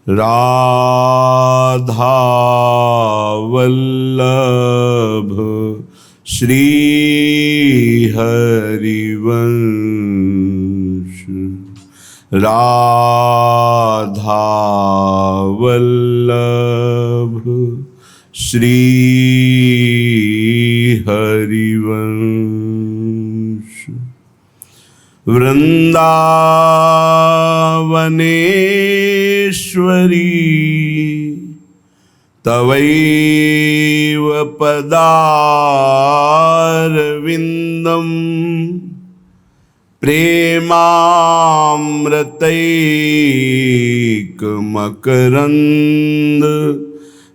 राधा वल्लभ श्री हरिवंश। राधा वल्लभ श्री हरिवंश। वृंदावनेश्वरी तवैव पदारविन्दम् प्रेमामृतैकमकरन्द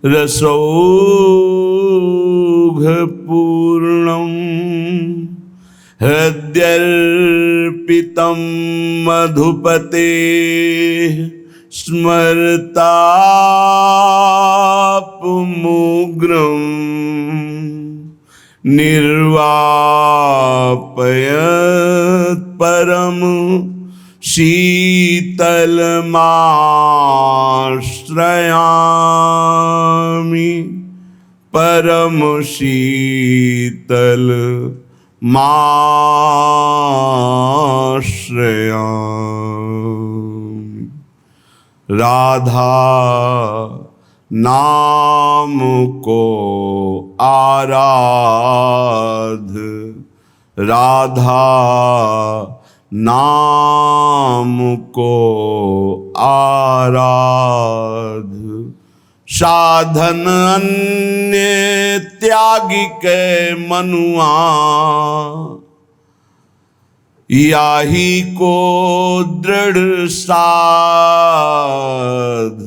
रसौघपूर्णम् हृद्यर्पितं मधुपते स्मरतापमुग्रम् निर्वापयत् परम शीतलमाश्रयामि। परम शीतल माश्रयामि। राधा नाम को आराध, राधा नाम को आराध। साधन अन्य त्यागी के मनुआ, याही को दृढ़ साध।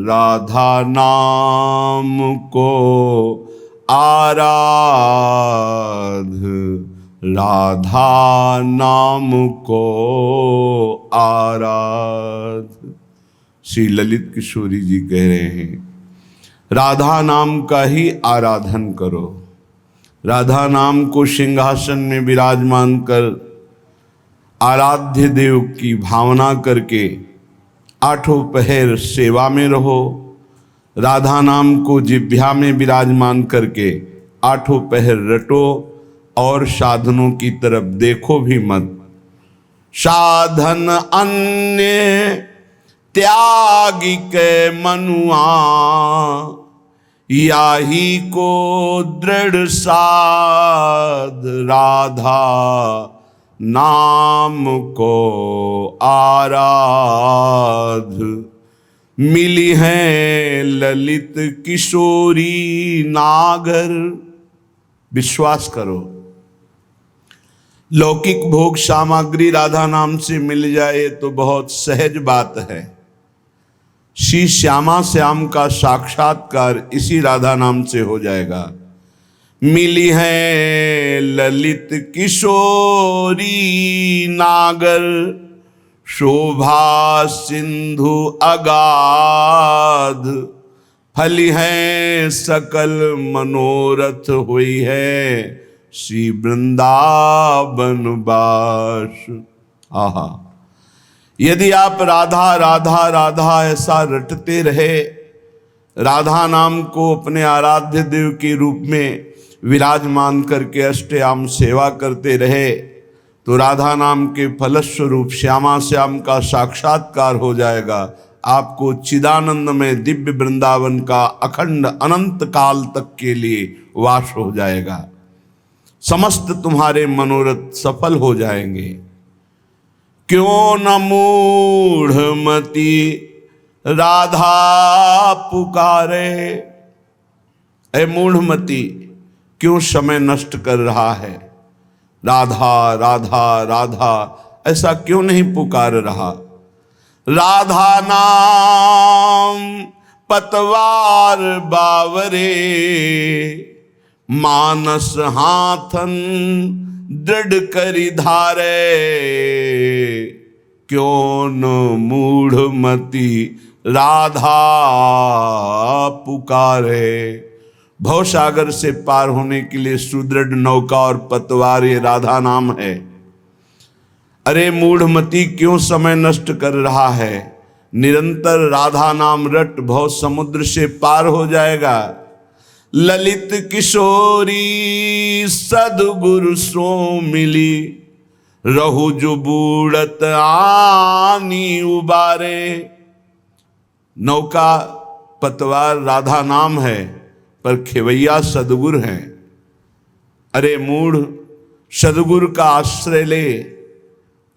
राधा नाम को आराध, राधा नाम को आराध। श्री ललित किशोरी जी कह रहे हैं राधा नाम का ही आराधन करो। राधा नाम को सिंहासन में विराजमान कर आराध्य देव की भावना करके आठों पहर सेवा में रहो। राधा नाम को जिह्वा में विराजमान करके आठों पहर रटो और साधनों की तरफ देखो भी मत। साधन अन्य त्यागी के मनुआ, याही को दृढ़ साध। राधा नाम को आराध। मिली है ललित किशोरी नागर। विश्वास करो, लौकिक भोग सामग्री राधा नाम से मिल जाए तो बहुत सहज बात है। श्री श्यामा श्याम का साक्षात्कार इसी राधा नाम से हो जाएगा। मिली है ललित किशोरी नागर, शोभा सिंधु अगाध। फली है सकल मनोरथ हुई है, श्री वृंदावन बास। आहा, यदि आप राधा राधा राधा ऐसा रटते रहे, राधा नाम को अपने आराध्य देव के रूप में विराजमान करके अष्टयाम सेवा करते रहे, तो राधा नाम के फलस्वरूप श्यामा श्याम का साक्षात्कार हो जाएगा। आपको चिदानंद में दिव्य वृंदावन का अखंड अनंत काल तक के लिए वास हो जाएगा। समस्त तुम्हारे मनोरथ सफल हो जाएंगे। क्यों न मूढ़मती राधा पुकारे। ऐ मूढ़मती, क्यों समय नष्ट कर रहा है? राधा राधा राधा ऐसा क्यों नहीं पुकार रहा? राधा नाम पतवार बावरे, मानस हाथन दृढ़ करी धारे। क्यों न मूढ़मती राधा पुकारे। भवसागर से पार होने के लिए सुदृढ़ नौका और पतवार ये राधा नाम है। अरे मूढ़मती, क्यों समय नष्ट कर रहा है? निरंतर राधा नाम रट भव समुद्र से पार हो जाएगा। ललित किशोरी सदगुरु सो मिली, रहु जो बूढ़त आनी उबारे। नौका पतवार राधा नाम है, पर खेवैया सदगुरु हैं। अरे मूढ़, सदगुरु का आश्रय ले।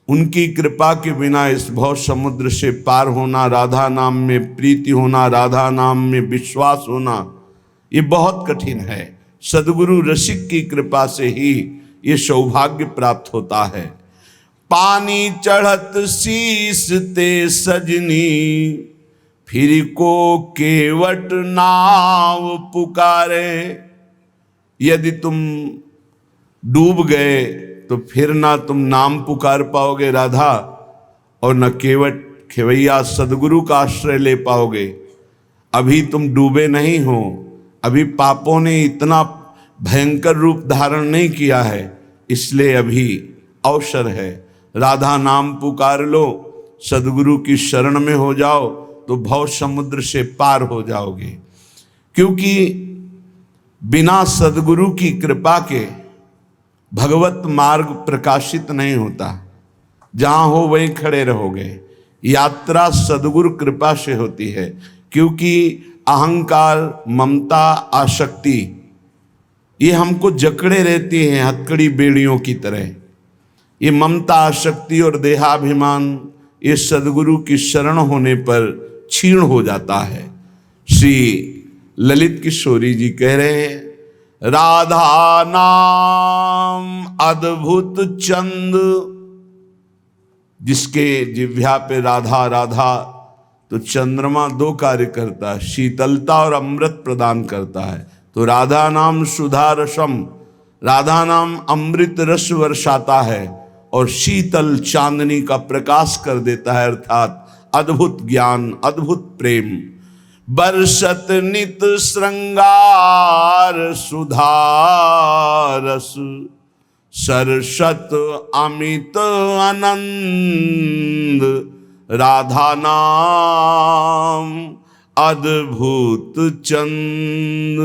उनकी कृपा के बिना इस भव समुद्र से पार होना, राधा नाम में प्रीति होना, राधा नाम में विश्वास होना, ये बहुत कठिन है। सदगुरु रसिक की कृपा से ही ये सौभाग्य प्राप्त होता है। पानी चढ़त शीस ते सजनी, फिर को केवट नाव पुकारे। यदि तुम डूब गए तो फिर ना तुम नाम पुकार पाओगे राधा, और न केवट खेवैया सदगुरु का आश्रय ले पाओगे। अभी तुम डूबे नहीं हो, अभी पापों ने इतना भयंकर रूप धारण नहीं किया है, इसलिए अभी अवसर है। राधा नाम पुकार लो, सदगुरु की शरण में हो जाओ, तो भव समुद्र से पार हो जाओगे। क्योंकि बिना सदगुरु की कृपा के भगवत मार्ग प्रकाशित नहीं होता। जहां हो वहीं खड़े रहोगे। यात्रा सदगुरु कृपा से होती है, क्योंकि अहंकार, ममता, आसक्ति ये हमको जकड़े रहती हैं हथकड़ी बेड़ियों की तरह। ये ममता, आसक्ति और देहाभिमान ये सदगुरु की शरण होने पर क्षीण हो जाता है। श्री ललित किशोरी जी कह रहे हैं, राधा नाम अद्भुत चंद। जिसके जिह्वा पे राधा राधा, तो चंद्रमा दो कार्य करता है, शीतलता और अमृत प्रदान करता है। तो राधा नाम सुधा रसम, राधा नाम अमृत रस वर्षाता है और शीतल चांदनी का प्रकाश कर देता है, अर्थात अद्भुत ज्ञान, अद्भुत प्रेम। बरसत नित श्रृंगार सुधारस, सरसत अमित आनंद। राधा नाम अद्भुत चंद,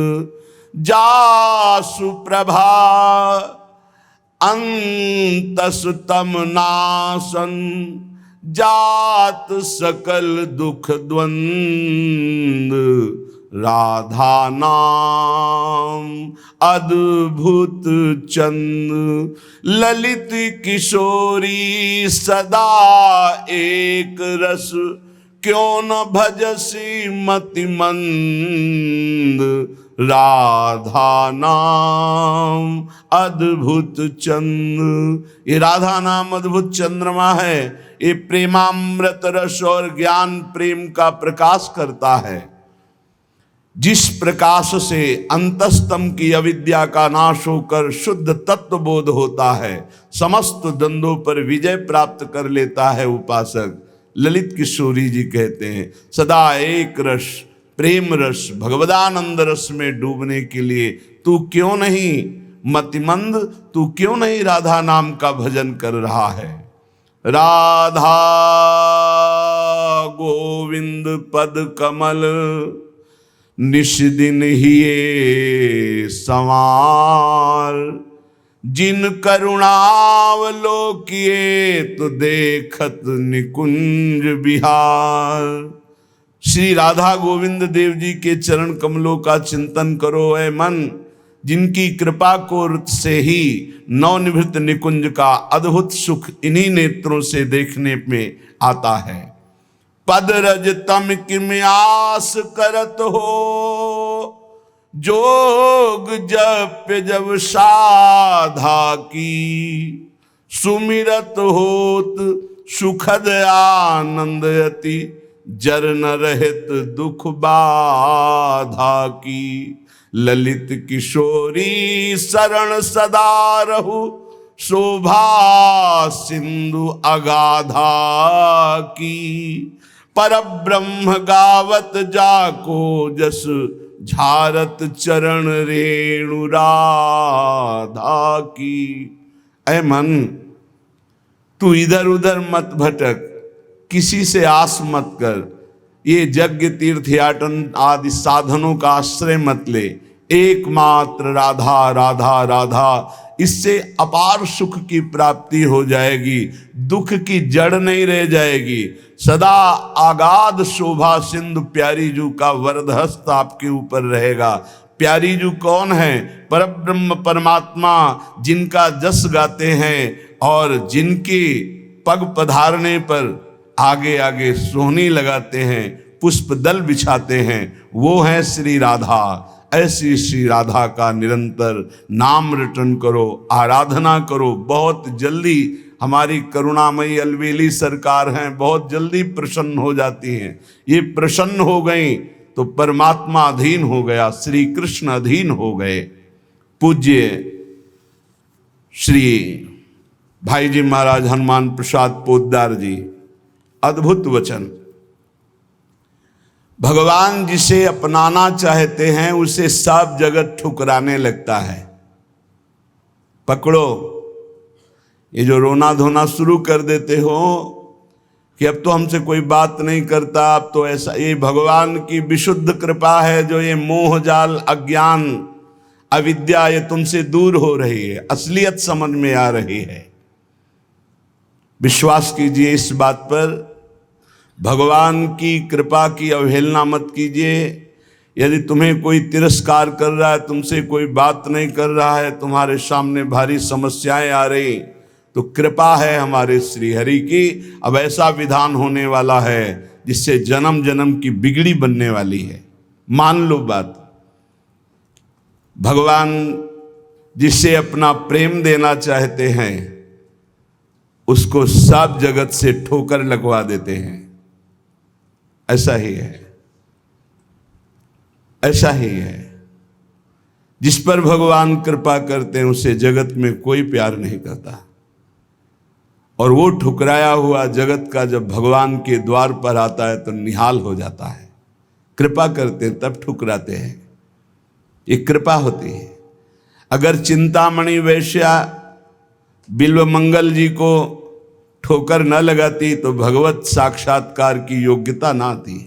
जासु प्रभा अंतस तम नासन। जात सकल दुख द्वंद, राधा नाम अद्भुत चंद। ललित किशोरी सदा एक रस, क्यों न भजसी मति मंद। राधा नाम अद्भुत चंद। ये राधा नाम अद्भुत चंद्रमा है। ये प्रेमामृत रस और ज्ञान प्रेम का प्रकाश करता है। जिस प्रकाश से अंतस्तम की अविद्या का नाश होकर शुद्ध तत्व बोध होता है, समस्त द्वंद्वों पर विजय प्राप्त कर लेता है उपासक। ललित किशोरी जी कहते हैं, सदा एक रस, प्रेम रस, भगवदानंद रस में डूबने के लिए तू क्यों नहीं मतिमंद, तू क्यों नहीं राधा नाम का भजन कर रहा है। राधा गोविंद पद कमल, निश दिन हिये संवार। जिन करुणावलोकिए, तो देखत निकुंज बिहार। श्री राधा गोविंद देव जी के चरण कमलों का चिंतन करो ऐ मन, जिनकी कृपा को से ही नवनिभृत निकुंज का अद्भुत सुख इन्हीं नेत्रों से देखने में आता है। पद रज तम किम आस करत हो, जोग जप जब साधा की। सुमिरत होत सुखद आनंद अति, जर न रहत दुख बाधा की। ललित किशोरी शरण सदा रहु, शोभा सिंधु अगाधा की। पर ब्रह्म गावत जाको जस, झारत चरण रेणु राधा की। ऐ मन, तू इधर उधर मत भटक। किसी से आस मत कर, ये यज्ञ तीर्थ याटन आदि साधनों का आश्रय मत ले, एकमात्र राधा राधा राधा, इससे अपार सुख की प्राप्ति हो जाएगी, दुख की जड़ नहीं रह जाएगी। सदा आगाध शोभा सिंधु प्यारी जू का वरदहस्त आपके ऊपर रहेगा। प्यारी जू कौन है? परब्रह्म परमात्मा, जिनका जस गाते हैं और जिनके पग पधारने पर आगे आगे सोहनी लगाते हैं, पुष्प दल बिछाते हैं, वो है श्री राधा। ऐसी श्री राधा का निरंतर नाम रटन करो, आराधना करो। बहुत जल्दी हमारी करुणामयी अलवेली सरकार हैं, बहुत जल्दी प्रसन्न हो जाती हैं। ये प्रसन्न हो गई तो परमात्मा अधीन हो गया, श्री कृष्ण अधीन हो गए। पूज्य श्री भाई जी महाराज हनुमान प्रसाद पोद्दार जी, अद्भुत वचन। भगवान जिसे अपनाना चाहते हैं उसे सब जगत ठुकराने लगता है। पकड़ो, ये जो रोना धोना शुरू कर देते हो कि अब तो हमसे कोई बात नहीं करता, अब तो ऐसा, ये भगवान की विशुद्ध कृपा है जो ये मोह जाल अज्ञान अविद्या ये तुमसे दूर हो रही है, असलियत समझ में आ रही है। विश्वास कीजिए इस बात पर, भगवान की कृपा की अवहेलना मत कीजिए। यदि तुम्हें कोई तिरस्कार कर रहा है, तुमसे कोई बात नहीं कर रहा है, तुम्हारे सामने भारी समस्याएं आ रही, तो कृपा है हमारे श्री हरि की। अब ऐसा विधान होने वाला है जिससे जन्म जन्म की बिगड़ी बनने वाली है। मान लो बात। भगवान जिसे अपना प्रेम देना चाहते हैं उसको सब जगत से ठोकर लगवा देते हैं। ऐसा ही है, ऐसा ही है। जिस पर भगवान कृपा करते हैं उसे जगत में कोई प्यार नहीं करता, और वो ठुकराया हुआ जगत का जब भगवान के द्वार पर आता है तो निहाल हो जाता है। कृपा करते हैं तब ठुकराते हैं, ये कृपा होती है। अगर चिंतामणि वैश्या बिल्व मंगल जी को ठोकर न लगाती तो भगवत साक्षात्कार की योग्यता ना थी।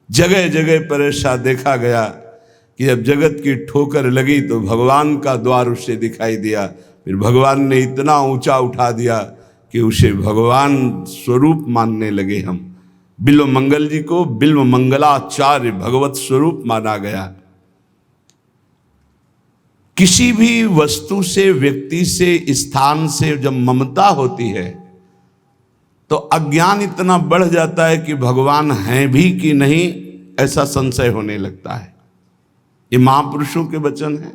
जगह जगह पर ऐसा देखा गया कि जब जगत की ठोकर लगी तो भगवान का द्वार उसे दिखाई दिया, फिर भगवान ने इतना ऊंचा उठा दिया कि उसे भगवान स्वरूप मानने लगे हम। बिल्व मंगल जी को बिल्व मंगलाचार्य भगवत स्वरूप माना गया। किसी भी वस्तु से, व्यक्ति से, स्थान से जब ममता होती है तो अज्ञान इतना बढ़ जाता है कि भगवान हैं भी कि नहीं ऐसा संशय होने लगता है। ये महापुरुषों के वचन हैं।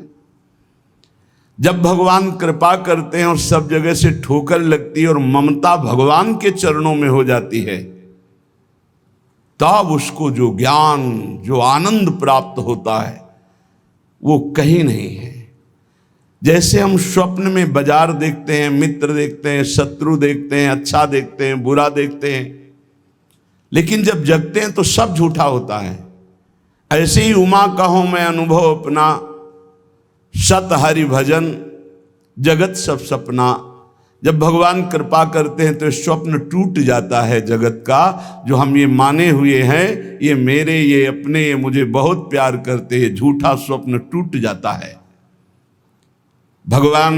जब भगवान कृपा करते हैं और सब जगह से ठोकर लगती है और ममता भगवान के चरणों में हो जाती है, तब उसको जो ज्ञान, जो आनंद प्राप्त होता है वो कहीं नहीं है। जैसे हम स्वप्न में बाजार देखते हैं, मित्र देखते हैं, शत्रु देखते हैं, अच्छा देखते हैं, बुरा देखते हैं, लेकिन जब जगते हैं तो सब झूठा होता है। ऐसे ही उमा कहो मैं अनुभव अपना, सत हरि भजन जगत सब सपना। जब भगवान कृपा करते हैं तो स्वप्न टूट जाता है जगत का, जो हम ये माने हुए हैं ये मेरे, ये अपने, ये मुझे बहुत प्यार करते हैं, झूठा स्वप्न टूट जाता है। भगवान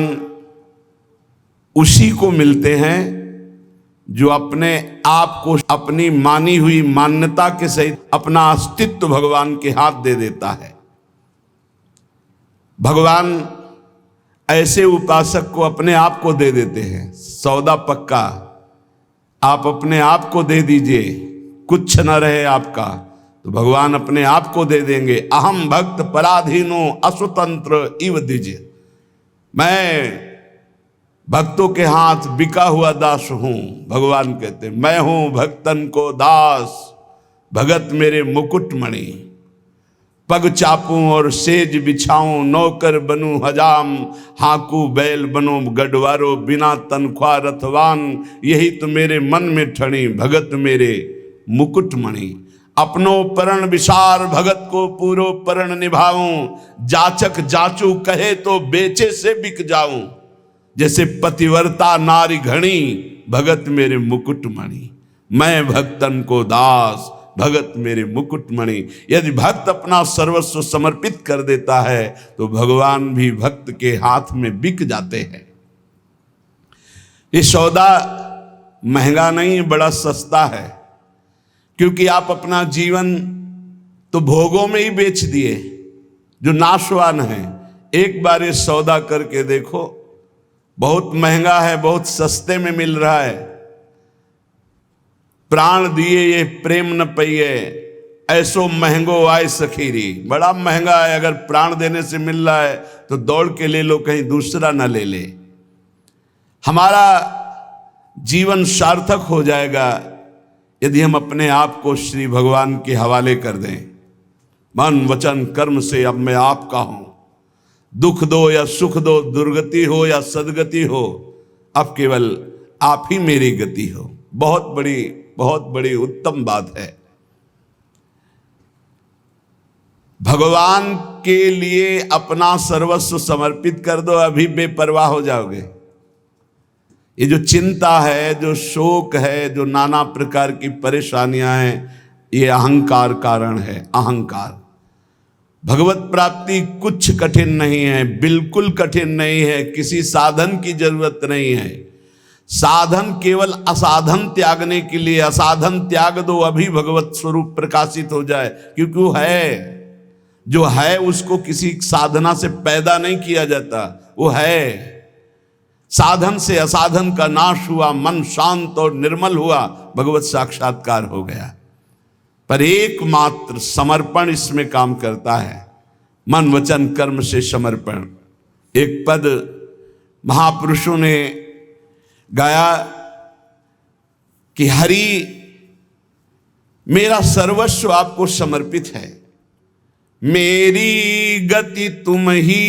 उसी को मिलते हैं जो अपने आप को, अपनी मानी हुई मान्यता के सहित अपना अस्तित्व भगवान के हाथ दे देता है। भगवान ऐसे उपासक को अपने आप को दे देते हैं। सौदा पक्का, आप अपने आप को दे दीजिए, कुछ न रहे आपका, तो भगवान अपने आप को दे देंगे। अहम भक्त पराधीनो असुतंत्र इव दीजिए, मैं भक्तों के हाथ बिका हुआ दास हूं। भगवान कहते मैं हूं भक्तन को दास, भगत मेरे मुकुटमणि। पग चापूं और सेज बिछाऊं, नौकर बनूं हजाम, हाकू बैल बनो गढ़वारो, बिना तनख्वाह रथवान। यही तो मेरे मन में ठणी, भगत मेरे मुकुटमणि। अपनो परण विसार, भगत को पूरो परण निभाऊं। जाचक जाचू कहे तो बेचे से बिक जाऊं। जैसे पतिव्रता नारी घणी, भगत मेरे मुकुटमणि। मैं भक्तन को दास, भगत मेरे मुकुटमणि। यदि भक्त अपना सर्वस्व समर्पित कर देता है तो भगवान भी भक्त के हाथ में बिक जाते हैं। ये सौदा महंगा नहीं, बड़ा सस्ता है, क्योंकि आप अपना जीवन तो भोगों में ही बेच दिए जो नाशवान है। एक बार ये सौदा करके देखो, बहुत महंगा है, बहुत सस्ते में मिल रहा है। प्राण दिए ये प्रेम न पइए, ऐसो महंगो आय सखीरी। बड़ा महंगा है, अगर प्राण देने से मिल रहा है तो दौड़ के ले लो, कहीं दूसरा ना ले ले। हमारा जीवन सार्थक हो जाएगा यदि हम अपने आप को श्री भगवान के हवाले कर दें। मन वचन कर्म से अब मैं आपका हूं, दुख दो या सुख दो, दुर्गति हो या सदगति हो, अब केवल आप ही मेरी गति हो। बहुत बड़ी उत्तम बात है। भगवान के लिए अपना सर्वस्व समर्पित कर दो, अभी बेपरवाह हो जाओगे। ये जो चिंता है, जो शोक है, जो नाना प्रकार की परेशानियां हैं, ये अहंकार कारण है। अहंकार। भगवत प्राप्ति कुछ कठिन नहीं है, बिल्कुल कठिन नहीं है, किसी साधन की जरूरत नहीं है। साधन केवल असाधन त्यागने के लिए। असाधन त्याग दो, अभी भगवत स्वरूप प्रकाशित हो जाए, क्योंकि वो है। जो है उसको किसी साधना से पैदा नहीं किया जाता, वो है। साधन से असाधन का नाश हुआ, मन शांत और निर्मल हुआ, भगवत साक्षात्कार हो गया। पर एकमात्र समर्पण इसमें काम करता है। मन वचन कर्म से समर्पण। एक पद महापुरुषों ने गाया कि हरि मेरा सर्वस्व आपको समर्पित है, मेरी गति तुम ही,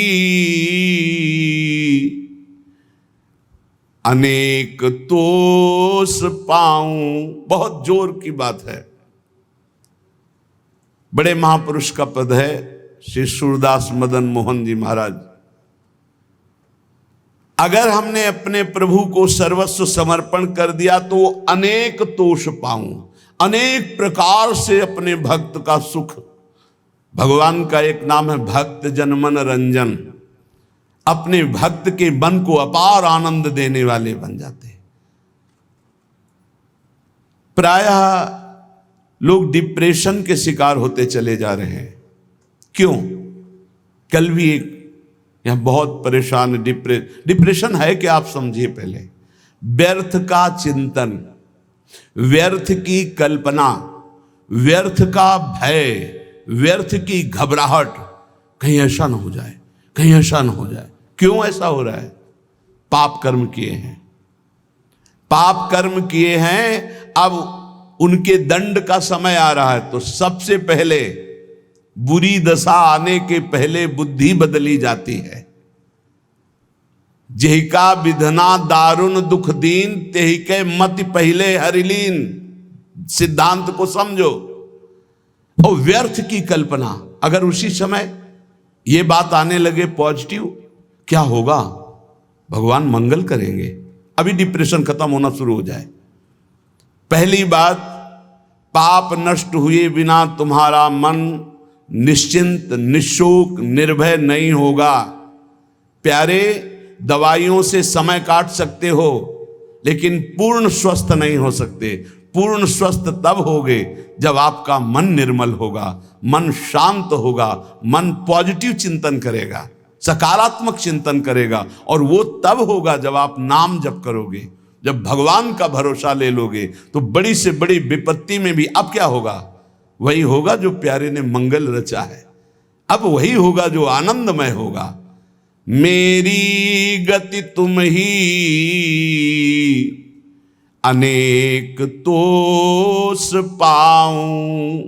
अनेक तोष पाऊं। बहुत जोर की बात है। बड़े महापुरुष का पद है, श्री सूरदास मदन मोहन जी महाराज। अगर हमने अपने प्रभु को सर्वस्व समर्पण कर दिया तो अनेक तोष पाऊं, अनेक प्रकार से अपने भक्त का सुख। भगवान का एक नाम है भक्त जनमन रंजन। अपने भक्त के मन को अपार आनंद देने वाले बन जाते हैं। प्रायः लोग डिप्रेशन के शिकार होते चले जा रहे हैं। क्यों? कल भी एक यहां बहुत परेशान। डिप्रेशन है कि आप समझिए पहले। व्यर्थ का चिंतन, व्यर्थ की कल्पना, व्यर्थ का भय, व्यर्थ की घबराहट, कहीं ऐसा ना हो जाए, कहीं ऐसा ना हो जाए। क्यों ऐसा हो रहा है? पाप कर्म किए हैं, पाप कर्म किए हैं। अब उनके दंड का समय आ रहा है, तो सबसे पहले बुरी दशा आने के पहले बुद्धि बदली जाती है। जेहिका विधना दारुण दुख दीन, तेहि के मति पहले हरिलीन। सिद्धांत को समझो। और व्यर्थ की कल्पना, अगर उसी समय ये बात आने लगे पॉजिटिव, क्या होगा? भगवान मंगल करेंगे, अभी डिप्रेशन खत्म होना शुरू हो जाए। पहली बात, पाप नष्ट हुए बिना तुम्हारा मन निश्चिंत, निशोक, निर्भय नहीं होगा। प्यारे, दवाइयों से समय काट सकते हो, लेकिन पूर्ण स्वस्थ नहीं हो सकते। पूर्ण स्वस्थ तब होगे जब आपका मन निर्मल होगा, मन शांत होगा, मन पॉजिटिव चिंतन करेगा, सकारात्मक चिंतन करेगा। और वो तब होगा जब आप नाम जप करोगे, जब भगवान का भरोसा ले लोगे। तो बड़ी से बड़ी विपत्ति में भी अब क्या होगा? वही होगा जो प्यारे ने मंगल रचा है। अब वही होगा जो आनंदमय होगा। मेरी गति तुम ही, अनेक तोष पाऊं।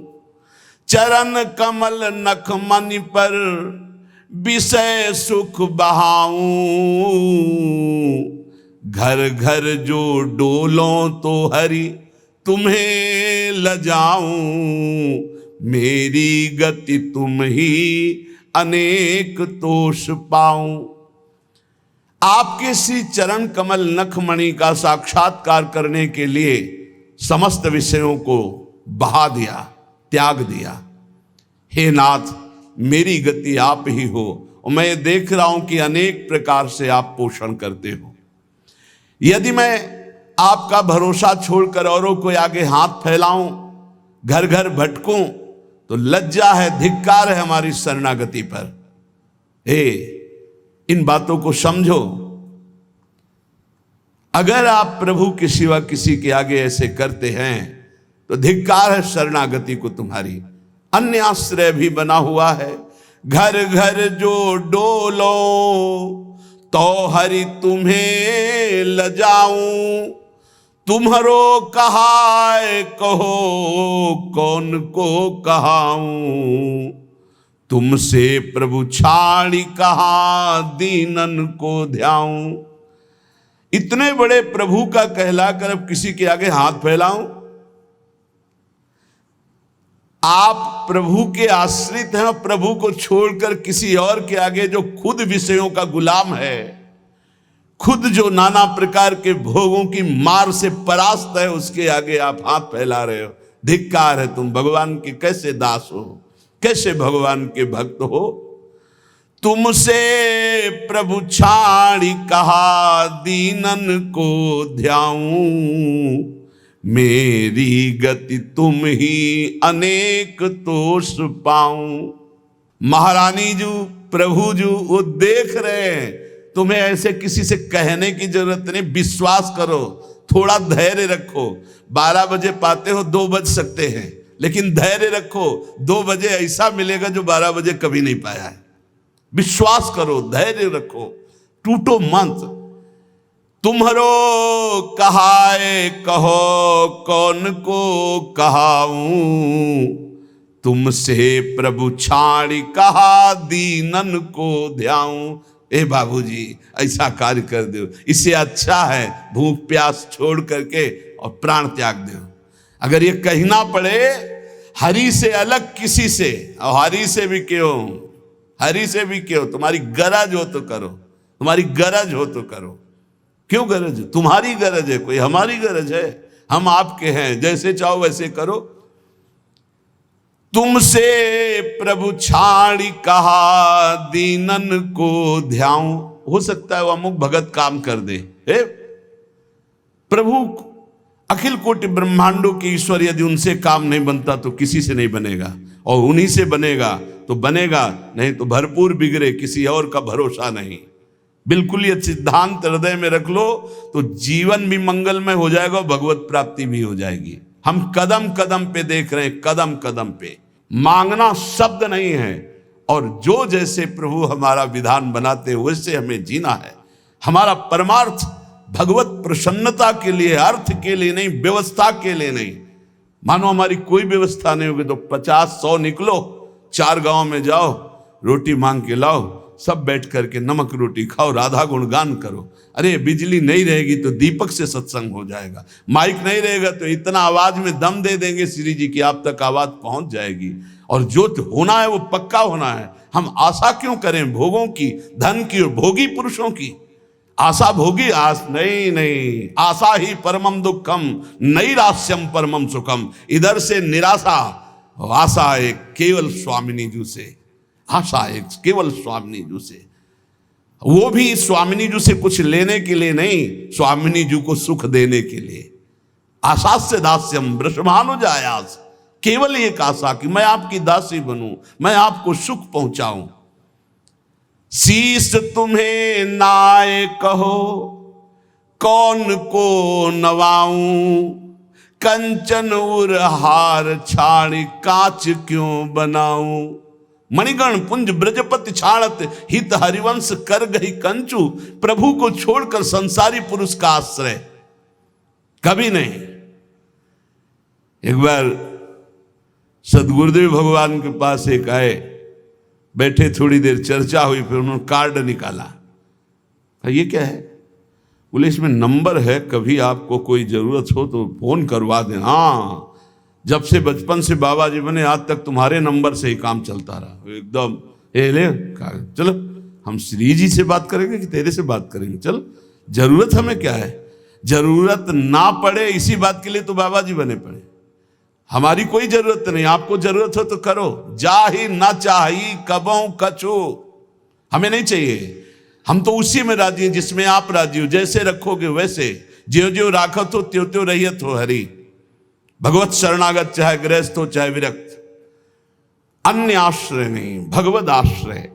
चरण कमल नख मनि पर, विषय सुख बहाऊं। घर घर जो डोलों तो हरि तुम्हें लजाऊं। मेरी गति तुम ही, अनेक तोष पाऊं। आपके श्री चरण कमल नखमणि का साक्षात्कार करने के लिए समस्त विषयों को बहा दिया, त्याग दिया। हे नाथ, मेरी गति आप ही हो, और मैं देख रहा हूं कि अनेक प्रकार से आप पोषण करते हो। यदि मैं आपका भरोसा छोड़कर औरों को आगे हाथ फैलाऊं, घर घर भटकूं, तो लज्जा है, धिक्कार है हमारी शरणागति पर। हे, इन बातों को समझो। अगर आप प्रभु के सिवा किसी के आगे ऐसे करते हैं तो धिक्कार है शरणागति को तुम्हारी। अन्य आश्रय भी बना हुआ है। घर घर जो डोलो तो हरि तुम्हें लजाऊं, तुम्हारो कहाय कहो कौन को कहाऊं, तुमसे प्रभु छाड़ी कहा दीनन को ध्याऊं। इतने बड़े प्रभु का कहलाकर अब किसी के आगे हाथ फैलाऊं? आप प्रभु के आश्रित हैं, प्रभु को छोड़कर किसी और के आगे, जो खुद विषयों का गुलाम है, खुद जो नाना प्रकार के भोगों की मार से परास्त है, उसके आगे आप हाथ फैला रहे हो। धिक्कार है, तुम भगवान के कैसे दास हो, कैसे भगवान के भक्त हो। तुमसे प्रभु छाड़ी कहा दीनन को ध्याऊं, मेरी गति तुम ही अनेक तोष पाऊं। महारानी जी, प्रभु जी वो देख रहे हैं, तुम्हें ऐसे किसी से कहने की जरूरत नहीं। विश्वास करो, थोड़ा धैर्य रखो। 12 बजे पाते हो, 2 बज सकते हैं, लेकिन धैर्य रखो। 2 बजे ऐसा मिलेगा जो 12 बजे कभी नहीं पाया है। विश्वास करो, धैर्य रखो, टूटो मत। तुम्हारो कहाए कहो कौन को कहाऊं, तुमसे प्रभु छाड़ी कहा दीनन को ध्याऊं। ए बाबूजी, ऐसा कार्य कर दो, इससे अच्छा है भूख प्यास छोड़ करके और प्राण त्याग दो। अगर ये कहना पड़े हरि से अलग किसी से, और हरि से भी क्यों, हरि से भी क्यों, तुम्हारी गरज हो तो करो, तुम्हारी गरज हो तो करो। क्यों गरज? तुम्हारी गरज है, कोई हमारी गरज है? हम आपके हैं, जैसे चाहो वैसे करो। तुमसे प्रभु छाड़ी कहा दीनन को ध्याऊं। हो सकता है वो अमुक भगत काम कर दे। प्रभु अखिल कोटि ब्रह्मांडों के ईश्वर, यदि उनसे काम नहीं बनता तो किसी से नहीं बनेगा, और उन्हीं से बनेगा तो बनेगा, नहीं तो भरपूर बिगड़े, किसी और का भरोसा नहीं। बिल्कुल ये सिद्धांत हृदय में रख लो तो जीवन भी मंगलमय हो जाएगा और भगवत प्राप्ति भी हो जाएगी। हम कदम कदम पे देख रहे हैं, कदम कदम पे। मांगना शब्द नहीं है, और जो जैसे प्रभु हमारा विधान बनाते हैं वैसे हमें जीना है। हमारा परमार्थ भगवत प्रसन्नता के लिए, अर्थ के लिए नहीं, व्यवस्था के लिए नहीं। मानो हमारी कोई व्यवस्था नहीं होगी तो 50-100 निकलो, 4 गांव में जाओ, रोटी मांग के लाओ, सब बैठ करके नमक रोटी खाओ, राधा गुणगान करो। अरे बिजली नहीं रहेगी तो दीपक से सत्संग हो जाएगा, माइक नहीं रहेगा तो इतना आवाज में दम दे देंगे श्री जी की आप तक आवाज पहुंच जाएगी। और जो होना है वो पक्का होना है। हम आशा क्यों करें भोगों की, धन की और भोगी पुरुषों की? आशा भोगी आस नहीं, आशा ही परमम दुखम, नैराश्यम परमम सुखम। इधर से निराशा, आशा एक केवल स्वामिनी जी से, आशा एक केवल स्वामिनी जी से, वो भी स्वामिनी जी से कुछ लेने के लिए नहीं, स्वामिनी जी को सुख देने के लिए। आशा से दास्यम वृषभानुजायास, केवल एक आशा कि मैं आपकी दासी बनूं, मैं आपको सुख पहुंचाऊं। शीस तुम्हें नाय कहो कौन को नवाऊं, कंचन उर हार छाड़ी कांच क्यों बनाऊं। मणिगण पुंज ब्रजपति छाड़त हित हरिवंश कर गई कंचू। प्रभु को छोड़कर संसारी पुरुष का आश्रय कभी नहीं। एक बार सदगुरुदेव भगवान के पास एक आए, बैठे, थोड़ी देर चर्चा हुई, फिर उन्होंने कार्ड निकाला। ये क्या है? बोले इसमें नंबर है, कभी आपको कोई जरूरत हो तो फोन करवा देना। हाँ, जब से बचपन से बाबा जी बने आज तक तुम्हारे नंबर से ही काम चलता रहा। एकदम ले चलो, हम श्री जी से बात करेंगे कि तेरे से बात करेंगे? चल, जरूरत हमें क्या है? जरूरत ना पड़े इसी बात के लिए तो बाबा जी बने पड़े। हमारी कोई जरूरत नहीं, आपको जरूरत हो तो करो। जा ही ना चाहिए कबों कछु, हमें नहीं चाहिए, हम तो उसी में राजी हैं जिसमें आप राजी हो। जैसे रखोगे वैसे, ज्यो ज्यो राखत हो त्यों त्यों रहियत हो हरि। भगवत शरणागत चाहे गृहस्थ हो चाहे विरक्त, अन्य आश्रय नहीं, भगवत आश्रय।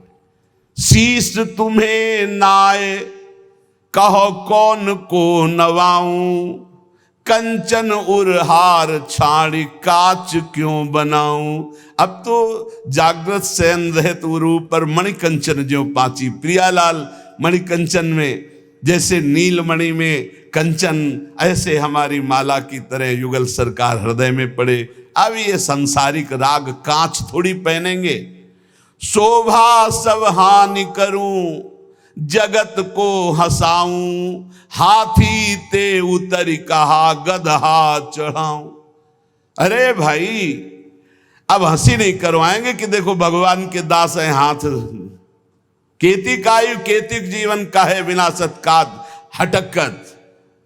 शीश तुम्हें नाय कहो कौन को नवाऊं, कंचन उरहार छाड़ी काच क्यों बनाऊं। अब तो जागृत शयन रहत उरु पर मणिकंचन ज्यों पाची। प्रियालाल मणिकंचन में जैसे नीलमणि में कंचन, ऐसे हमारी माला की तरह युगल सरकार हृदय में पड़े। अब ये सांसारिक राग कांच थोड़ी पहनेंगे। शोभा सब हानि करूं जगत को हंसाऊं, हाथी ते उतर कहा गदहा चढ़ाऊं। अरे भाई, अब हंसी नहीं करवाएंगे कि देखो भगवान के दास हैं हाथ। केतिक आयु केतिक जीवन का है विनाशत काद हटकत।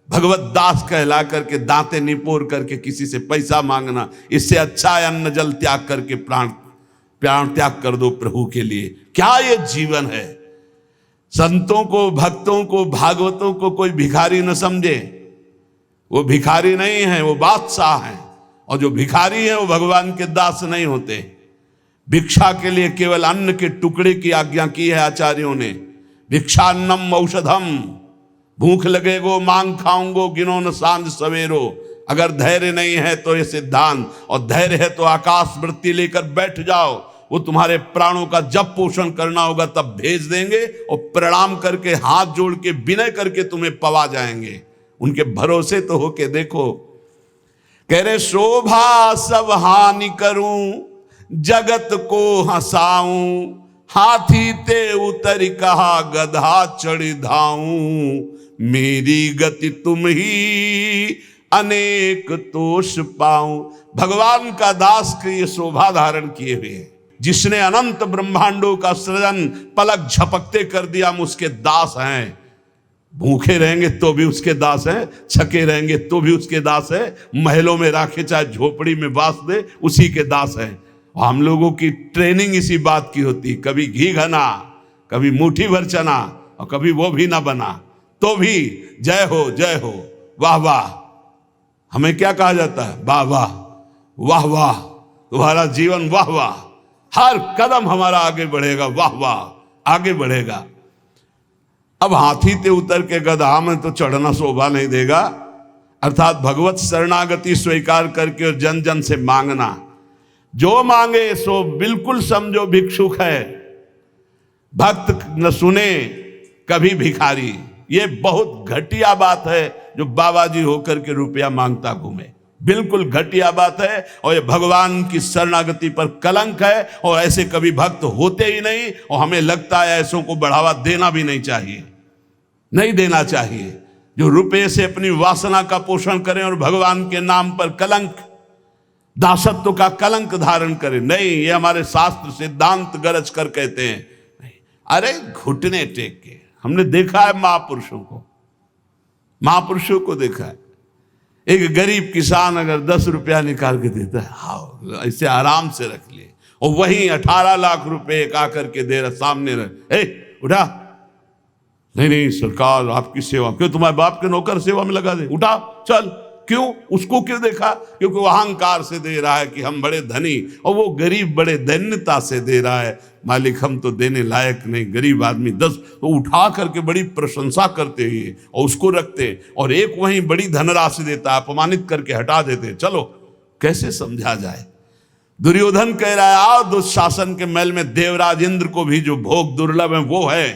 भगवत दास कहला करके दांते निपोर करके किसी से पैसा मांगना, इससे अच्छा है अन्न जल त्याग करके प्राण त्याग कर दो प्रभु के लिए। क्या ये जीवन है? संतों को, भक्तों को, भागवतों को कोई भिखारी न समझे। वो भिखारी नहीं है, वो बादशाह हैं। और जो भिखारी है वो भगवान के दास नहीं होते। भिक्षा के लिए केवल अन्न के टुकड़े की आज्ञा की है आचार्यों ने। भिक्षान्नम औषधम, भूख लगेगो मांग खाऊंगो गिनो न सांझ सवेरो। अगर धैर्य नहीं है तो ये सिद्धांत, और धैर्य है तो आकाश वृत्ति लेकर बैठ जाओ। वो तुम्हारे प्राणों का जब पोषण करना होगा तब भेज देंगे, और प्रणाम करके हाथ जोड़ के विनय करके तुम्हें पवा जाएंगे। उनके भरोसे तो होके देखो। कह रहे शोभा सब हानि करूं जगत को हंसाऊं, हाथी ते उतर कहा गधा चढ़ी धाऊं। मेरी गति तुम ही अनेक तोष पाऊं। भगवान का दास के ये शोभा धारण किए हुए हैं, जिसने अनंत ब्रह्मांडों का सृजन पलक झपकते कर दिया, हम उसके दास हैं। भूखे रहेंगे तो भी उसके दास हैं, छके रहेंगे तो भी उसके दास है, महलों में राखे चाहे झोपड़ी में वास दे उसी के दास हैं। हम लोगों की ट्रेनिंग इसी बात की होती, कभी घी घना, कभी मुट्ठी भर चना, और कभी वो भी ना बना तो भी जय हो वाह वाह। हमें क्या कहा जाता है? वाह वाह वाह वाह, तुम्हारा जीवन वाह वाह, हर कदम हमारा आगे बढ़ेगा, वाह वाह आगे बढ़ेगा। अब हाथी ते उतर के गधा में तो चढ़ना शोभा नहीं देगा। अर्थात भगवत शरणागति स्वीकार करके और जन जन से मांगना, जो मांगे सो बिल्कुल समझो भिक्षुक है। भक्त न सुने कभी भिखारी। ये बहुत घटिया बात है जो बाबा जी होकर के रुपया मांगता घूमे, बिल्कुल घटिया बात है। और ये भगवान की शरणागति पर कलंक है, और ऐसे कभी भक्त होते ही नहीं। और हमें लगता है ऐसों को बढ़ावा देना भी नहीं चाहिए, नहीं देना चाहिए। जो रुपये से अपनी वासना का पोषण करें और भगवान के नाम पर कलंक, दासत्व का कलंक धारण करें, नहीं। ये हमारे शास्त्र सिद्धांत गरज कर कहते हैं। नहीं, अरे घुटने टेक के हमने देखा है महापुरुषों को देखा है। एक गरीब किसान अगर 10 रुपया निकाल के देता है, हाँ ऐसे आराम से रख ले, और वही 18 लाख रुपए एक आकर के दे रहा सामने रख, उठा, नहीं सरकार आपकी सेवा, क्यों तुम्हारे बाप के नौकर सेवा में लगा दे, उठा चल। क्यों? उसको क्यों देखा? क्योंकि वो अहंकार से दे रहा है कि हम बड़े धनी, और वो गरीब बड़े दैन्यता से दे रहा है, मालिक हम तो देने लायक नहीं, गरीब आदमी 10, तो उठा करके बड़ी प्रशंसा करते हुए और उसको रखते, और एक वहीं बड़ी धनराशि देता, अपमानित करके हटा देते। चलो कैसे समझा जाए? दुर्योधन कह रहा है आओ दुशासन के महल में देवराज इंद्र को भी जो भोग दुर्लभ है वो है।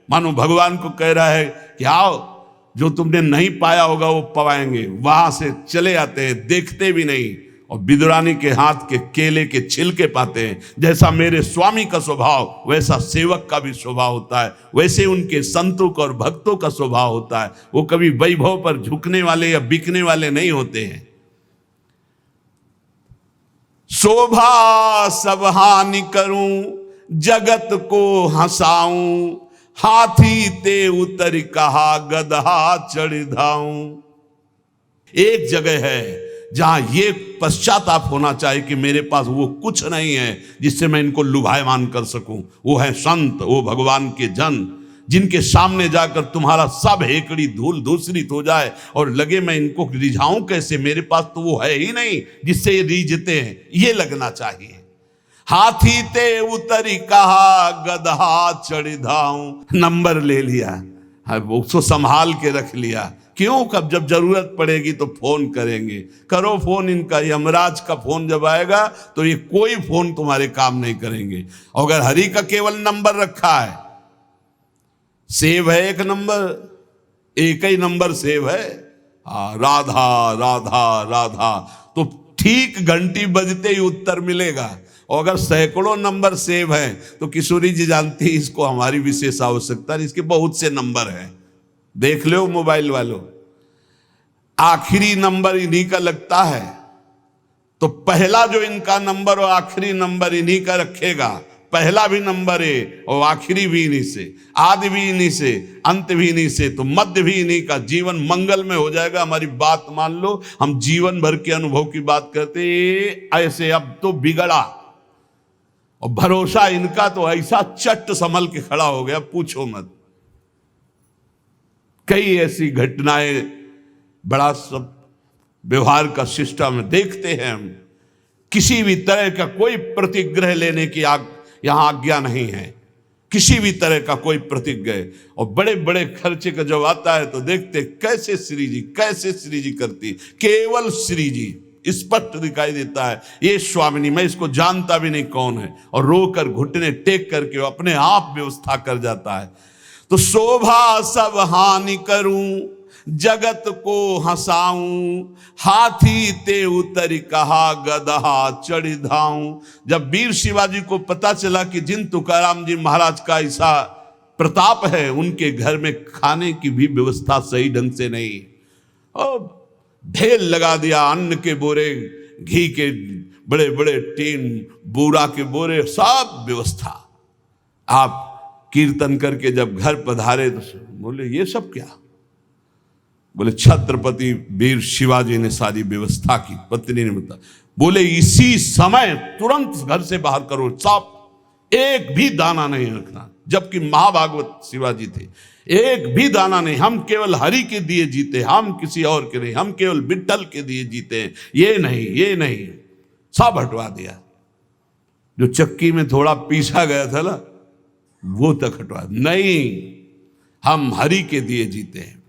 मानो भगवान को कह रहा है कि आओ, जो तुमने नहीं पाया होगा वो पाएंगे। वहां से चले आते हैं, देखते भी नहीं, और विदुरानी के हाथ के केले के छिलके पाते हैं। जैसा मेरे स्वामी का स्वभाव वैसा सेवक का भी स्वभाव होता है, वैसे उनके संतों का और भक्तों का स्वभाव होता है। वो कभी वैभव पर झुकने वाले या बिकने वाले नहीं होते हैं। शोभा सब हानि करूं जगत को हंसाऊं, हाथी ते उतर कहा गधा चढ़ धाऊं। एक जगह है जहां ये पश्चाताप होना चाहिए कि मेरे पास वो कुछ नहीं है जिससे मैं इनको लुभायमान कर सकूं। वो है संत, वो भगवान के जन, जिनके सामने जाकर तुम्हारा सब हेकड़ी धूल धूसरित हो जाए और लगे मैं इनको रिझाऊं कैसे, मेरे पास तो वो है ही नहीं जिससे ये रिझते हैं, ये लगना चाहिए। हाथी ते उतरी कहा गदहा चढ़ी धाऊं, नंबर ले लिया, उसको संभाल के रख लिया। क्यों? कब जब जरूरत पड़ेगी तो फोन करेंगे। करो फोन इनका, यमराज का फोन जब आएगा तो ये कोई फोन तुम्हारे काम नहीं करेंगे। अगर हरि का केवल नंबर रखा है, सेव है एक नंबर, एक ही नंबर सेव है, राधा राधा राधा, तो ठीक घंटी बजते ही उत्तर मिलेगा। और अगर सैकड़ों नंबर सेव हैं तो किशोरी जी जानती है इसको हमारी विशेष आवश्यकता है, इसके बहुत से नंबर हैं। देख लो मोबाइल वालों, आखिरी नंबर इन्हीं का लगता है तो पहला जो इनका नंबर और आखिरी नंबर इन्हीं का रखेगा। पहला भी नंबर है और आखिरी भी इन्हीं से, आदि भी इन्हीं से, अंत भी इन्हीं से, तो मध्य भी इन्हीं का। जीवन मंगल में हो जाएगा। हमारी बात मान लो, हम जीवन भर के अनुभव की बात करते ऐसे, अब तो बिगड़ा और भरोसा इनका तो ऐसा चट संभल के खड़ा हो गया, पूछो मत। कई ऐसी घटनाएं बड़ा सब व्यवहार का सिस्टम देखते हैं हम। किसी भी तरह का कोई प्रतिग्रह लेने की यहां आज्ञा नहीं है, किसी भी तरह का कोई प्रतिग्रह। और बड़े बड़े खर्चे का जब आता है तो देखते कैसे श्री जी करती, केवल श्री जी स्पष्ट दिखाई देता है। ये स्वामिनी, मैं इसको जानता भी नहीं कौन है, और रोकर घुटने टेक करके वो अपने आप व्यवस्था कर जाता है। तो शोभा सब हानि करूं, जगत को हंसाऊं, हाथी ते उतर कहा गदहा चढ़ी धाऊं। जब वीर शिवाजी को पता चला कि जिन तुकाराम जी महाराज का ऐसा प्रताप है, उनके घर में खाने की भी व्यवस्था सही ढंग से नहीं, और ढेर लगा दिया अन्न के बोरे, घी के बड़े बड़े टीन, बूरा के बोरे, सब व्यवस्था। आप कीर्तन करके जब घर पधारे तो बोले ये सब क्या? बोले छत्रपति वीर शिवाजी ने सारी व्यवस्था की। पत्नी ने बताया, बोले इसी समय तुरंत घर से बाहर करो, सब, एक भी दाना नहीं रखना। जबकि महाभागवत शिवाजी थे, एक भी दाना नहीं। हम केवल हरि के दिए जीते, हम किसी और के नहीं, हम केवल विठ्ठल के दिए जीते हैं, ये नहीं, सब हटवा दिया। जो चक्की में थोड़ा पीसा गया था ना, वो तक हटवा नहीं, हम हरि के दिए जीते हैं।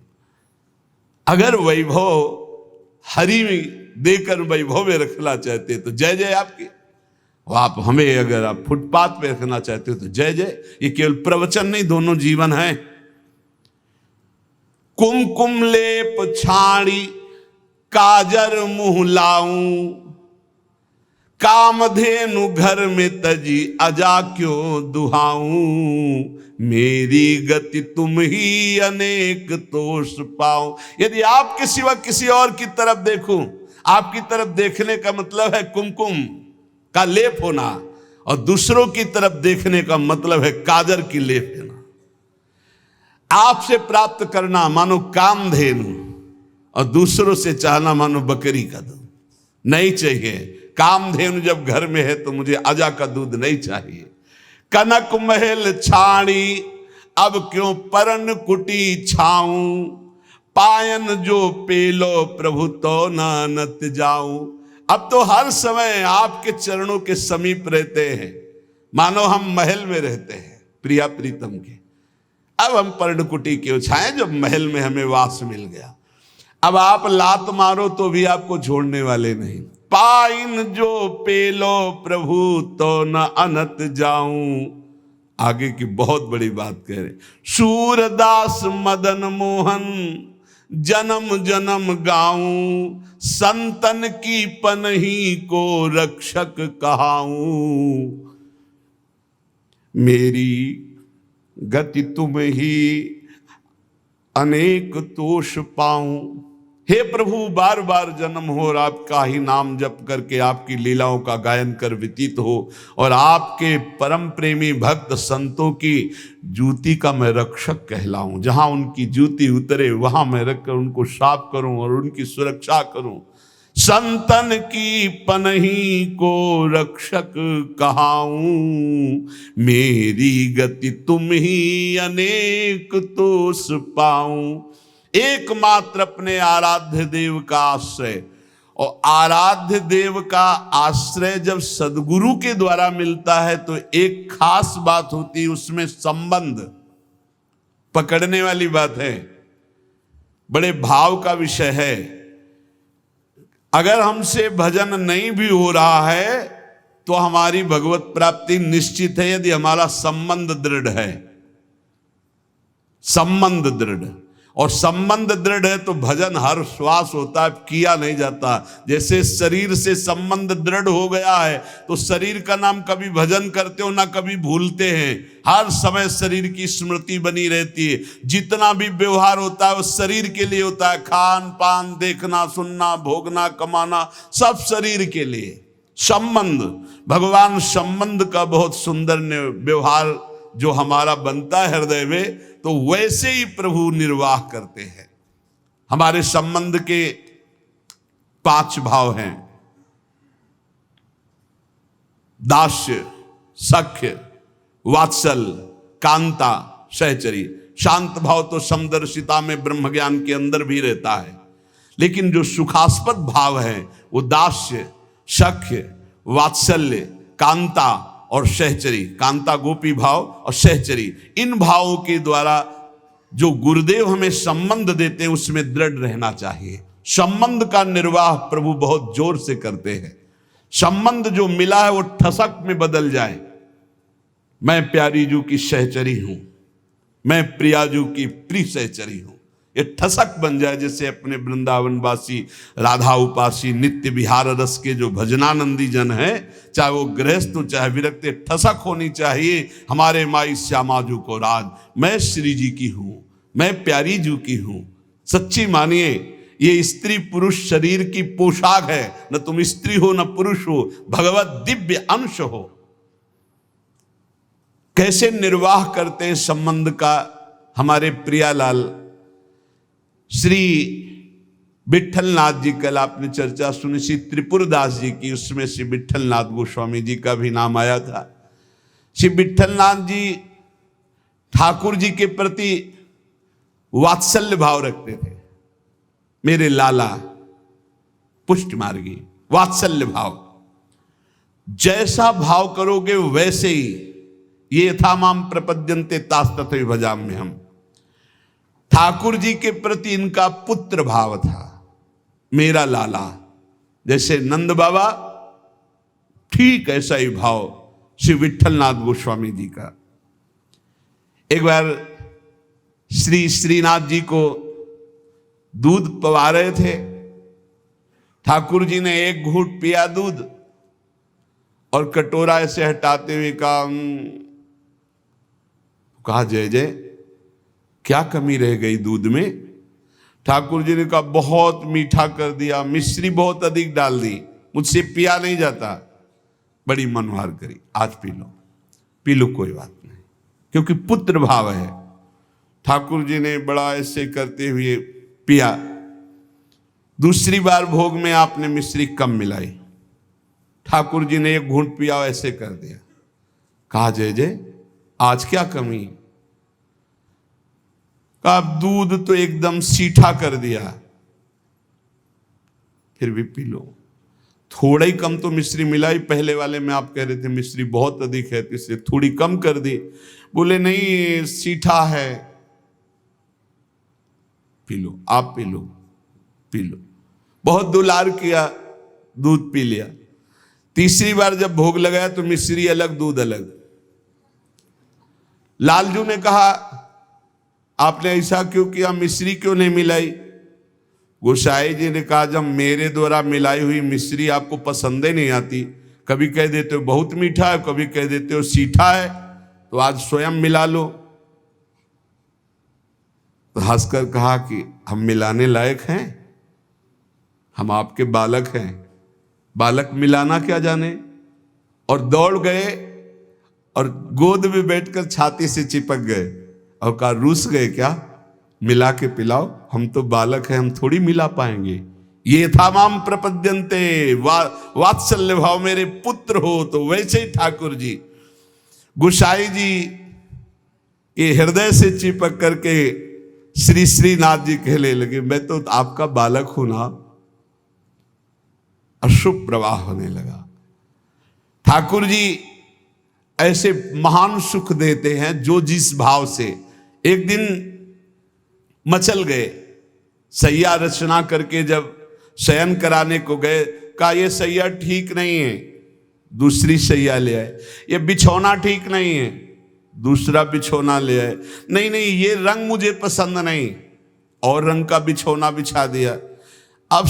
अगर वैभव हरि में देकर वैभव में रखना चाहते तो जय जय आपकी, आप हमें अगर आप फुटपाथ पे रखना चाहते हो तो जय जय। ये केवल प्रवचन नहीं, दोनों जीवन है। कुमकुम लेप छाड़ी काजर मुँह लाऊं, कामधेनु घर में तजी अजा क्यों दुहाऊं, मेरी गति तुम ही अनेक तोष पाऊं। यदि आपके सिवा किसी और की तरफ देखूं, आपकी तरफ देखने का मतलब है कुमकुम का लेप होना, और दूसरों की तरफ देखने का मतलब है काजर की लेप होना। आपसे प्राप्त करना मानो कामधेनु, और दूसरों से चाहना मानो बकरी का दूध। नहीं चाहिए। कामधेनु जब घर में है तो मुझे अजा का दूध नहीं चाहिए। कनक महल छाड़ी अब क्यों परन कुटी छाऊं, पायन जो पेलो प्रभु तो नानत जाऊं। अब तो हर समय आपके चरणों के समीप रहते हैं, मानो हम महल में रहते हैं प्रिया प्रीतम के। अब हम पर्णकुटी क्यों छाए जब महल में हमें वास मिल गया। अब आप लात मारो तो भी आपको छोड़ने वाले नहीं। पाइन जो पेलो प्रभु तो न अनत जाऊं। आगे की बहुत बड़ी बात कह रहे। सूरदास मदन मोहन जन्म जन्म गाऊं, संतन की पनही को रक्षक कहाऊं। मेरी गति तुम ही अनेक तोष पाऊं। हे प्रभु, बार बार जन्म हो और आपका ही नाम जप करके आपकी लीलाओं का गायन कर व्यतीत हो, और आपके परम प्रेमी भक्त संतों की जूती का मैं रक्षक कहलाऊं। जहां उनकी जूती उतरे वहां मैं रखकर उनको साफ करूं और उनकी सुरक्षा करूं। संतन की पनही को रक्षक कहाऊं, मेरी गति तुम ही अनेक तोष पाऊं। एकमात्र अपने आराध्य देव का आश्रय, और आराध्य देव का आश्रय जब सदगुरु के द्वारा मिलता है तो एक खास बात होती है, उसमें संबंध पकड़ने वाली बात है, बड़े भाव का विषय है। अगर हमसे भजन नहीं भी हो रहा है तो हमारी भगवत प्राप्ति निश्चित है, यदि हमारा संबंध दृढ़ है। संबंध दृढ़, और संबंध दृढ़ है तो भजन हर श्वास होता है, किया नहीं जाता। जैसे शरीर से संबंध दृढ़ हो गया है तो शरीर का नाम कभी भजन करते हो ना कभी भूलते हैं, हर समय शरीर की स्मृति बनी रहती है। जितना भी व्यवहार होता है वो शरीर के लिए होता है, खान पान, देखना सुनना, भोगना कमाना, सब शरीर के लिए। संबंध, भगवान संबंध का बहुत सुंदर व्यवहार जो हमारा बनता है हृदय में, तो वैसे ही प्रभु निर्वाह करते हैं। हमारे संबंध के 5 भाव हैं: दास्य, सख्य, वात्सल, कांता, सहचरी। शांत भाव तो समदर्शिता में ब्रह्म ज्ञान के अंदर भी रहता है, लेकिन जो सुखास्पद भाव है वो दास्य, सख्य, वात्सल्य, कांता और सहचरी। कांता गोपी भाव और सहचरी, इन भावों के द्वारा जो गुरुदेव हमें संबंध देते हैं उसमें दृढ़ रहना चाहिए। संबंध का निर्वाह प्रभु बहुत जोर से करते हैं। संबंध जो मिला है वो ठसक में बदल जाए। मैं प्यारी जू की सहचरी हूं, मैं प्रियाजू की प्रिय सहचरी हूं, ये ठसक बन जाए। जैसे अपने वृंदावनवासी राधा उपासी नित्य विहार रस के जो भजनानंदी जन हैं, चाहे वो गृहस्थ हो चाहे विरक्त, ठसक होनी चाहिए हमारे माई श्यामा जू को राज। मैं श्री जी की हूं, मैं प्यारी जू की हूं। सच्ची मानिए, ये स्त्री पुरुष शरीर की पोशाक है, न तुम स्त्री हो न पुरुष हो, भगवत दिव्य अंश हो। कैसे निर्वाह करते हैं संबंध का हमारे प्रियालाल श्री विठलनाथ जी। कल आपने चर्चा सुनी श्री त्रिपुरदास जी की, उसमें श्री विठलनाथ गोस्वामी जी का भी नाम आया था। श्री विठलनाथ जी ठाकुर जी के प्रति वात्सल्य भाव रखते थे। मेरे लाला पुष्ट मार्गी, वात्सल्य भाव। जैसा भाव करोगे वैसे ही, ये यथा माम प्रपद्यन्ते तास तथैव भजाम्यहम् हम। ठाकुर जी के प्रति इनका पुत्र भाव था, मेरा लाला। जैसे नंद बाबा, ठीक ऐसा ही भाव श्री विठलनाथ गोस्वामी जी का। एक बार श्री श्रीनाथ जी को दूध पवा रहे थे, ठाकुर जी ने एक घूंट पिया दूध और कटोरा ऐसे हटाते हुए कहा जय जय, क्या कमी रह गई दूध में? ठाकुर जी ने कहा बहुत मीठा कर दिया, मिश्री बहुत अधिक डाल दी, मुझसे पिया नहीं जाता। बड़ी मनोहार करी, आज पी लो, पी लो, कोई बात नहीं, क्योंकि पुत्र भाव है। ठाकुर जी ने बड़ा ऐसे करते हुए पिया। दूसरी बार भोग में आपने मिश्री कम मिलाई, ठाकुर जी ने एक घूंट पिया, ऐसे कर दिया। कहा जय जय, आज क्या कमी? कहा दूध तो एकदम सीठा कर दिया, फिर भी पी लो। थोड़ा ही कम तो मिश्री मिलाई, पहले वाले में आप कह रहे थे मिश्री बहुत अधिक है तो इसलिए थोड़ी कम कर दी। बोले नहीं, सीठा है, पी लो, आप पी लो, पी लो। बहुत दुलार किया, दूध पी लिया। तीसरी बार जब भोग लगाया तो मिश्री अलग दूध अलग। लालजू ने कहा आपने ऐसा क्यों किया, मिश्री क्यों नहीं मिलाई? गोसाई जी ने कहा जब मेरे द्वारा मिलाई हुई मिश्री आपको पसंद ही नहीं आती, कभी कह देते हो बहुत मीठा है, कभी कह देते हो सीठा है, तो आज स्वयं मिला लो। तो हंसकर कहा कि हम मिलाने लायक हैं? हम आपके बालक हैं। बालक मिलाना क्या जाने, और दौड़ गए और गोद में बैठकर छाती से चिपक गए और कहा रूस गए क्या, मिला के पिलाओ, हम तो बालक हैं, हम थोड़ी मिला पाएंगे। ये था माम प्रपद्यन्ते, वात्सल्य भाव, मेरे पुत्र हो। तो वैसे ही ठाकुर जी गोसाई जी के हृदय से चिपक करके श्री श्रीनाथ जी कहने लगे, मैं तो आपका बालक हूं ना। अशुभ प्रवाह होने लगा। ठाकुर जी ऐसे महान सुख देते हैं जो जिस भाव से। एक दिन मचल गए, सैया रचना करके जब शयन कराने को गए, कहा ये सैया ठीक नहीं है, दूसरी सैया ले आए। ये बिछौना ठीक नहीं है, दूसरा बिछौना ले आए। नहीं नहीं, ये रंग मुझे पसंद नहीं, और रंग का बिछौना बिछा दिया। अब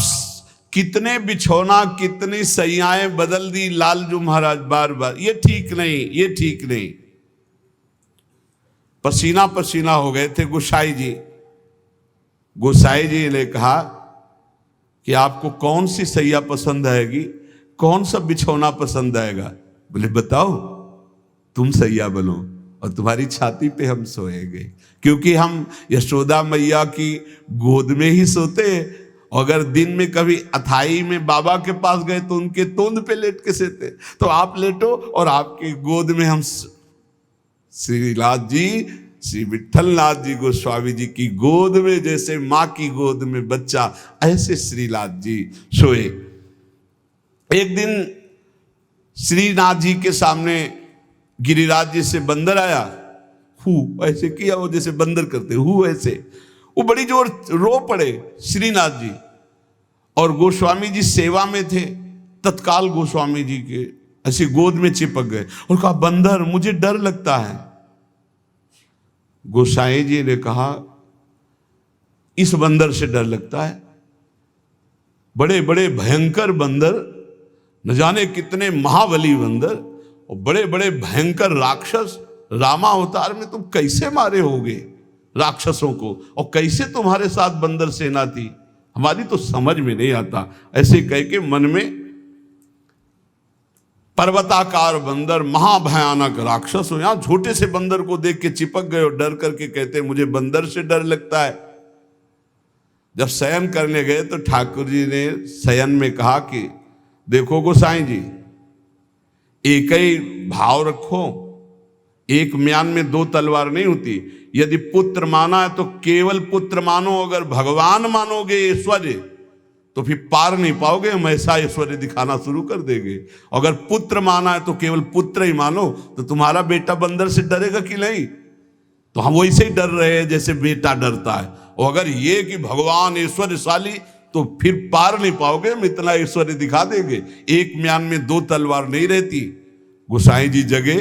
कितने बिछौना, कितनी सैयाएं बदल दी लालजू महाराज बार बार, ये ठीक नहीं, ये ठीक नहीं। पसीना पसीना हो गए थे गोसाई जी। गोसाई जी ने कहा कि आपको कौन सी सैया पसंद आएगी, कौन सा बिछौना पसंद आएगा। बोले बताओ, तुम सैया बनो और तुम्हारी छाती पे हम सोएंगे, क्योंकि हम यशोदा मैया की गोद में ही सोते। अगर दिन में कभी अथाई में बाबा के पास गए तो उनके तोंद पे लेट के सोते। तो आप लेटो और आपकी गोद में हम, श्रीनाथ जी, श्री विठलनाथ जी गोस्वामी जी की गोद में जैसे माँ की गोद में बच्चा, ऐसे श्रीनाथ जी सोए। एक दिन श्रीनाथ जी के सामने गिरिराज जी से बंदर आया, हु ऐसे किया, वो जैसे बंदर करते हु ऐसे, वो बड़ी जोर रो पड़े श्रीनाथ जी। और गोस्वामी जी सेवा में थे, तत्काल गोस्वामी जी के ऐसे गोद में चिपक गए और कहा बंदर मुझे डर लगता है। गोसाई जी ने कहा इस बंदर से डर लगता है, बड़े बड़े भयंकर बंदर, न जाने कितने महाबली बंदर और बड़े बड़े भयंकर राक्षस, रामा अवतार में तुम कैसे मारे होगे राक्षसों को, और कैसे तुम्हारे साथ बंदर सेना थी, हमारी तो समझ में नहीं आता। ऐसे कह के मन में पर्वताकार बंदर, महाभयानक राक्षस हो, यहां छोटे से बंदर को देख के चिपक गए और डर करके कहते मुझे बंदर से डर लगता है। जब शयन करने गए तो ठाकुर जी ने शयन में कहा कि देखो गोसाई जी, एक ही भाव रखो, एक म्यान में दो तलवार नहीं होती। यदि पुत्र माना है तो केवल पुत्र मानो, अगर भगवान मानोगे ऐश्वर्य तो फिर पार नहीं पाओगे, हम ऐसा ऐश्वर्य दिखाना शुरू कर देंगे। अगर पुत्र माना है तो केवल पुत्र ही मानो, तो तुम्हारा बेटा बंदर से डरेगा कि नहीं, तो हम वैसे ही डर रहे हैं जैसे बेटा डरता है। और अगर ये कि भगवान ऐश्वर्यशाली, तो फिर पार नहीं पाओगे, हम इतना ऐश्वर्य दिखा देंगे। एक म्यान में दो तलवार नहीं रहती। गोसाई जी जगे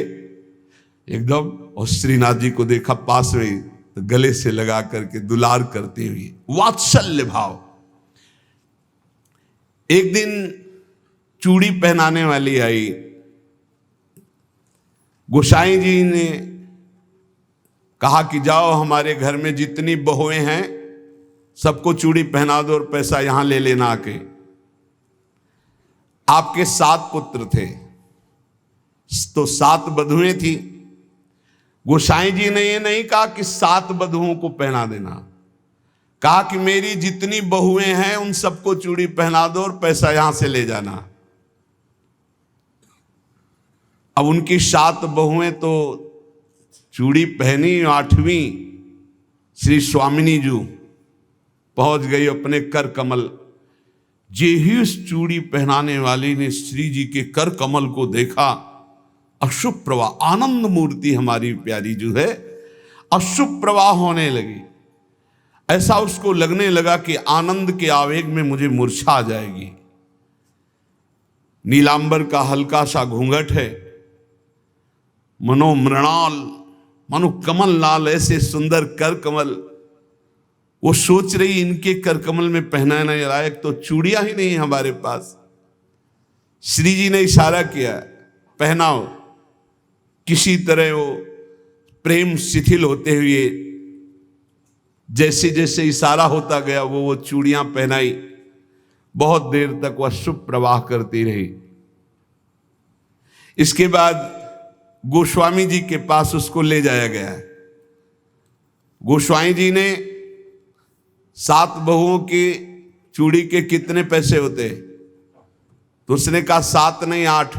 एकदम, और श्रीनाथ जी को देखा पास में, तो गले से लगा करके दुलार करते हुए, वात्सल्य भाव। एक दिन चूड़ी पहनाने वाली आई, गोसाई जी ने कहा कि जाओ हमारे घर में जितनी बहुएं हैं सबको चूड़ी पहना दो और पैसा यहां ले लेना आके। आपके 7 पुत्र थे तो 7 बधुएं थी। गोसाई जी ने ये नहीं कहा कि 7 बधुओं को पहना देना, कहा कि मेरी जितनी बहुएं हैं उन सबको चूड़ी पहना दो और पैसा यहां से ले जाना। अब उनकी 7 बहुएं तो चूड़ी पहनी, 8वीं श्री स्वामिनी जी पहुंच गई अपने कर कमल। जे ही उस चूड़ी पहनाने वाली ने श्री जी के कर कमल को देखा, अशुभ प्रवाह, आनंद मूर्ति हमारी प्यारी जो है, अशुभ प्रवाह होने लगी। ऐसा उसको लगने लगा कि आनंद के आवेग में मुझे मूर्छा आ जाएगी। नीलांबर का हल्का सा घूंघट है, मनो मृणाल, मनो कमल लाल, ऐसे सुंदर कर कमल। वो सोच रही इनके कर कमल में पहनाने लायक तो चूड़ियां ही नहीं हमारे पास। श्री जी ने इशारा किया, पहनाओ। किसी तरह वो प्रेम शिथिल होते हुए जैसे जैसे इशारा होता गया वो चूड़ियां पहनाई। बहुत देर तक वह शुभ प्रवाह करती रही। इसके बाद गोस्वामी जी के पास उसको ले जाया गया। गोस्वामी जी ने 7 बहुओं की चूड़ी के कितने पैसे होते, तो उसने कहा 7 नहीं 8।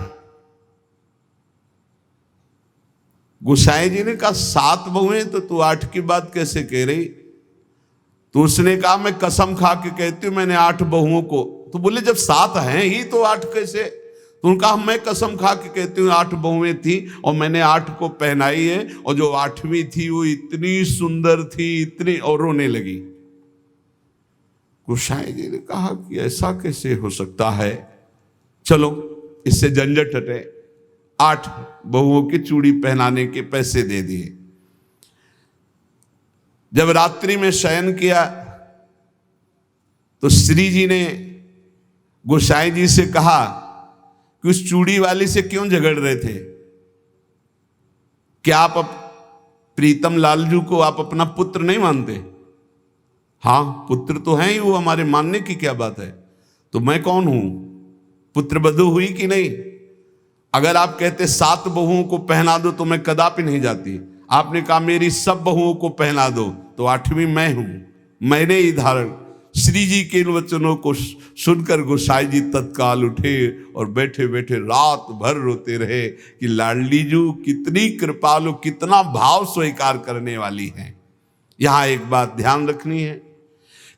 गोसाई जी ने कहा 7 बहुएं, तो तू 8 की बात कैसे कह रही? तो उसने कहा मैं कसम खा के कहती हूं मैंने 8 बहुओं को। तो बोले जब 7 हैं ही तो 8 कैसे? तो उनका मैं कसम खा के कहती हूँ 8 बहुएं थी और मैंने 8 को पहनाई है, और जो 8वीं थी वो इतनी सुंदर थी, इतनी, और रोने लगी। गोसाई जी ने कहा कि ऐसा कैसे हो सकता है, चलो इससे झंझट हटे। 8 बहुओं की चूड़ी पहनाने के पैसे दे दिए। जब रात्रि में शयन किया तो श्री जी ने गोसाई जी से कहा कि उस चूड़ी वाली से क्यों झगड़ रहे थे? क्या आप प्रीतम लालजू को आप अपना पुत्र नहीं मानते? हाँ पुत्र तो है ही वो, हमारे मानने की क्या बात है। तो मैं कौन हूं? पुत्र वधू हुई कि नहीं? अगर आप कहते 7 बहुओं को पहना दो तो मैं कदापि नहीं जाती। आपने कहा मेरी सब बहुओं को पहना दो, तो 8वीं मैं हूं, मैंने ही धारण। श्री जी के इन वचनों को सुनकर गोसाई जी तत्काल उठे और बैठे बैठे रात भर रोते रहे कि लाडली जू कितनी कृपालु, कितना भाव स्वीकार करने वाली हैं। यहां एक बात ध्यान रखनी है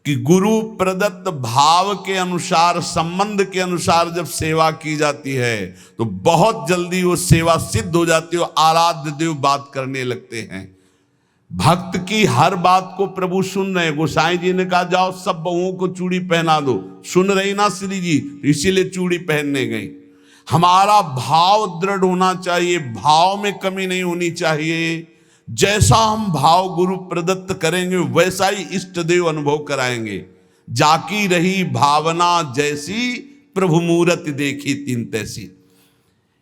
कि गुरु प्रदत्त भाव के अनुसार, संबंध के अनुसार जब सेवा की जाती है तो बहुत जल्दी वो सेवा सिद्ध हो जाती है, आराध्य देव बात करने लगते हैं। भक्त की हर बात को प्रभु सुन रहे। गोसाई जी ने कहा जाओ सब बहुओं को चूड़ी पहना दो, सुन रही ना श्री जी, इसीलिए चूड़ी पहनने गई। हमारा भाव दृढ़ होना चाहिए, भाव में कमी नहीं होनी चाहिए। जैसा हम भाव गुरु प्रदत्त करेंगे वैसा ही इष्ट देव अनुभव कराएंगे। जाकी रही भावना जैसी, प्रभु मूरत देखी तीन तैसी।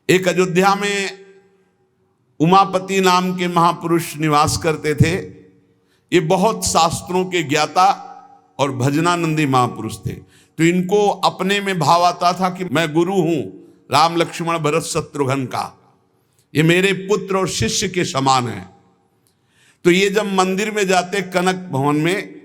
एक अयोध्या में उमापति नाम के महापुरुष निवास करते थे। ये बहुत शास्त्रों के ज्ञाता और भजनानंदी महापुरुष थे। तो इनको अपने में भाव आता था कि मैं गुरु हूं राम लक्ष्मण भरत शत्रुघ्न का, ये मेरे पुत्र और शिष्य के समान है। तो ये जब मंदिर में जाते कनक भवन में,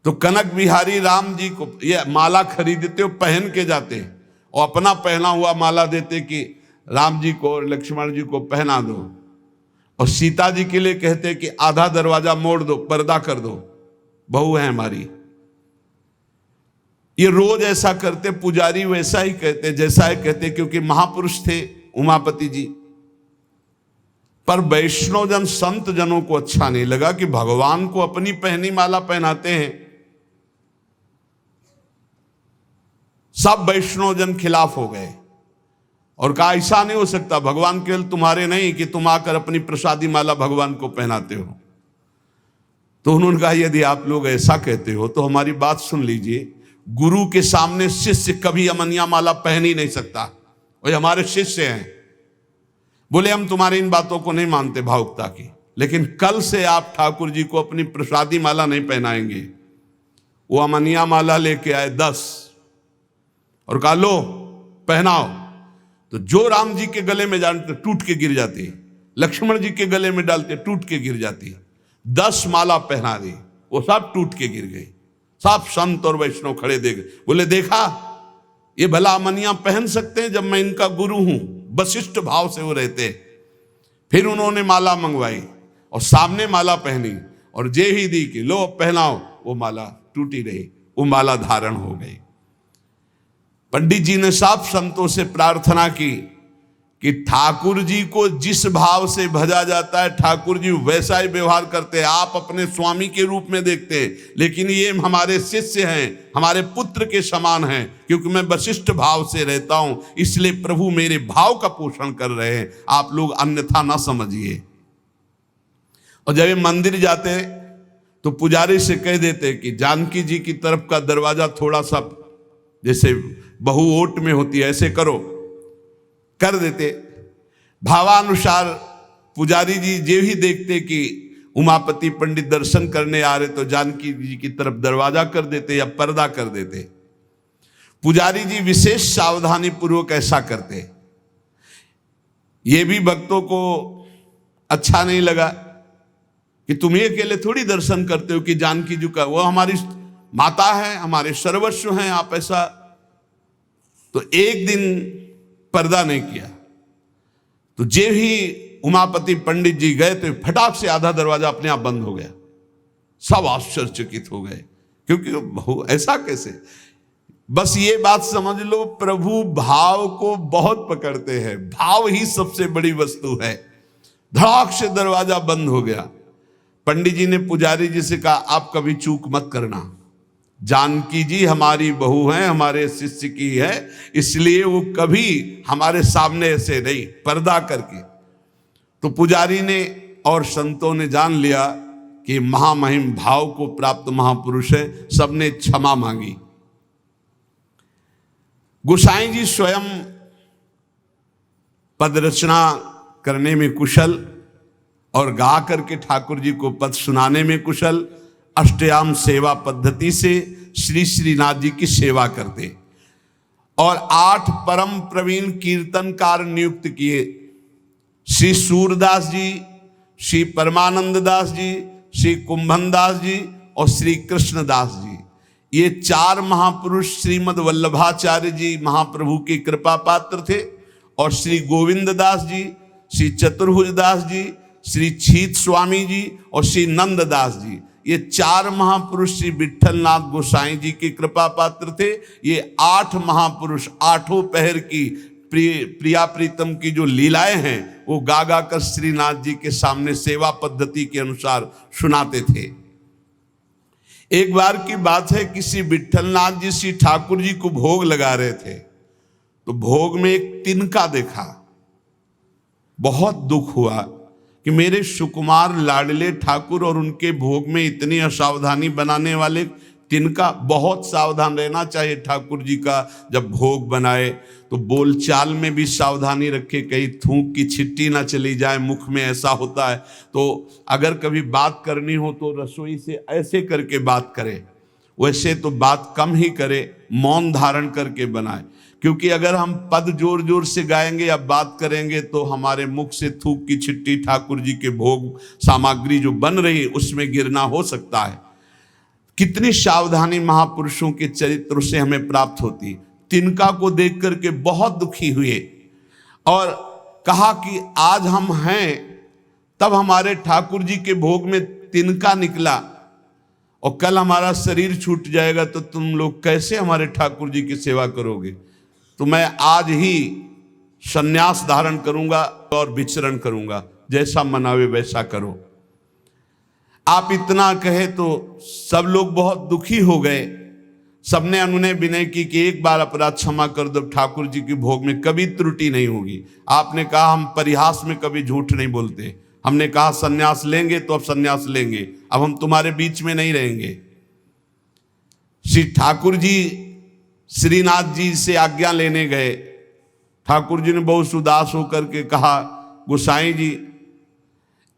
तो कनक बिहारी राम जी को ये माला खरीदते हो, पहन के जाते और अपना पहना हुआ माला देते कि राम जी को और लक्ष्मण जी को पहना दो, और सीता जी के लिए कहते कि आधा दरवाजा मोड़ दो, पर्दा कर दो, बहू है हमारी। ये रोज ऐसा करते। पुजारी वैसा ही कहते, जैसा ही कहते, क्योंकि महापुरुष थे उमापति जी। पर वैष्णव जन, संत जनों को अच्छा नहीं लगा कि भगवान को अपनी पहनी माला पहनाते हैं। सब वैष्णव जन खिलाफ हो गए और कहा ऐसा नहीं हो सकता, भगवान केवल तुम्हारे नहीं कि तुम आकर अपनी प्रसादी माला भगवान को पहनाते हो। तो उन्होंने कहा यदि आप लोग ऐसा कहते हो तो हमारी बात सुन लीजिए। गुरु के सामने शिष्य कभी अमनिया माला पहन ही नहीं सकता, और हमारे शिष्य हैं। बोले हम तुम्हारी इन बातों को नहीं मानते भावुकता की, लेकिन कल से आप ठाकुर जी को अपनी प्रसादी माला नहीं पहनाएंगे। वो अमनिया माला लेके आए 10 और कहा लो पहनाओ। तो जो राम जी के गले में डालते टूट के गिर जाती, लक्ष्मण जी के गले में डालते टूट के गिर जाती। 10 माला पहना दी, वो सब टूट के गिर गई। सब संत और वैष्णव खड़े देख, बोले देखा ये भला अमनिया पहन सकते हैं जब मैं इनका गुरु हूं। वशिष्ठ भाव से वो रहते। फिर उन्होंने माला मंगवाई और सामने माला पहनी और जे ही दी कि लो पहनाओ, वो माला टूटी रही, वो माला धारण हो गई। पंडित जी ने सब संतों से प्रार्थना की कि ठाकुर जी को जिस भाव से भजा जाता है ठाकुर जी वैसा ही व्यवहार करते हैं। आप अपने स्वामी के रूप में देखते हैं, लेकिन ये हमारे शिष्य हैं, हमारे पुत्र के समान हैं। क्योंकि मैं वशिष्ठ भाव से रहता हूं, इसलिए प्रभु मेरे भाव का पोषण कर रहे हैं, आप लोग अन्यथा ना समझिए। और जब ये मंदिर जाते तो पुजारी से कह देते कि जानकी जी की तरफ का दरवाजा थोड़ा सा जैसे बहु ओट में होती है ऐसे करो, कर देते। भावानुसार पुजारी जी जे ही देखते कि उमापति पंडित दर्शन करने आ रहे तो जानकी जी की तरफ दरवाजा कर देते या पर्दा कर देते। पुजारी जी विशेष सावधानी पूर्वक ऐसा करते। ये भी भक्तों को अच्छा नहीं लगा कि तुम ही अकेले थोड़ी दर्शन करते हो कि जानकी जी का, वो हमारी माता है, हमारे सर्वस्व हैं, आप ऐसा। तो एक दिन पर्दा नहीं किया, तो जे ही उमापति पंडित जी गए तो फटाक से आधा दरवाजा अपने आप बंद हो गया। सब आश्चर्यचकित हो गए, क्योंकि ऐसा कैसे। बस ये बात समझ लो, प्रभु भाव को बहुत पकड़ते हैं, भाव ही सबसे बड़ी वस्तु है। धड़ाक से दरवाजा बंद हो गया। पंडित जी ने पुजारी जी से कहा, आप कभी चूक मत करना, जानकी जी हमारी बहू हैं, हमारे शिष्य की है, इसलिए वो कभी हमारे सामने ऐसे नहीं, पर्दा करके। तो पुजारी ने और संतों ने जान लिया कि महामहिम भाव को प्राप्त महापुरुष है, सबने क्षमा मांगी। गोसाई जी स्वयं पद रचना करने में कुशल और गा करके ठाकुर जी को पद सुनाने में कुशल, अष्टयाम सेवा पद्धति से श्री श्रीनाथ जी की सेवा करते और 8 परम प्रवीण कीर्तनकार नियुक्त किए। श्री सूरदास जी, श्री परमानंद दास जी, श्री कुंभन दास जी और श्री कृष्णदास जी, ये 4 महापुरुष श्रीमद वल्लभाचार्य जी महाप्रभु की कृपा पात्र थे। और श्री गोविंद दास जी, श्री चतुर्भुज दास जी, श्री छीत स्वामी जी और श्री नंद दास जी, ये 4 महापुरुष श्री विट्ठलनाथ गोसाई जी की कृपा पात्र थे। ये 8 महापुरुष 8 पहर की प्रिया प्रीतम की जो लीलाएं हैं वो गा गा कर श्रीनाथ जी के सामने सेवा पद्धति के अनुसार सुनाते थे। एक बार की बात है, किसी विट्ठलनाथ जी श्री ठाकुर जी को भोग लगा रहे थे, तो भोग में एक तिनका देखा। बहुत दुख हुआ कि मेरे सुकुमार लाडले ठाकुर और उनके भोग में इतनी असावधानी बनाने वाले तिनका। बहुत सावधान रहना चाहिए ठाकुर जी का, जब भोग बनाए तो बोलचाल में भी सावधानी रखे, कहीं थूक की छिट्टी ना चली जाए मुख में, ऐसा होता है। तो अगर कभी बात करनी हो तो रसोई से ऐसे करके बात करे, वैसे तो बात कम ही करे, मौन धारण करके बनाए। क्योंकि अगर हम पद जोर जोर से गाएंगे या बात करेंगे तो हमारे मुख से थूक की छिट्टी ठाकुर जी के भोग सामग्री जो बन रही है उसमें गिरना हो सकता है। कितनी सावधानी महापुरुषों के चरित्र से हमें प्राप्त होती। तिनका को देख करके बहुत दुखी हुए और कहा कि आज हम हैं, तब हमारे ठाकुर जी के भोग में तिनका निकला और कल हमारा शरीर छूट जाएगा तो तुम लोग कैसे हमारे ठाकुर जी की सेवा करोगे। तो मैं आज ही संन्यास धारण करूंगा और विचरण करूंगा, जैसा मनावे वैसा करो। आप इतना कहे तो सब लोग बहुत दुखी हो गए। सबने अनुनय विनय की कि एक बार अपराध क्षमा कर दो, ठाकुर जी के भोग में कभी त्रुटि नहीं होगी। आपने कहा हम परिहास में कभी झूठ नहीं बोलते, हमने कहा सन्यास लेंगे तो अब सन्यास लेंगे, अब हम तुम्हारे बीच में नहीं रहेंगे। श्री ठाकुर जी श्रीनाथ जी से आज्ञा लेने गए। ठाकुर जी ने बहुत उदास होकर के कहा, गोसाई जी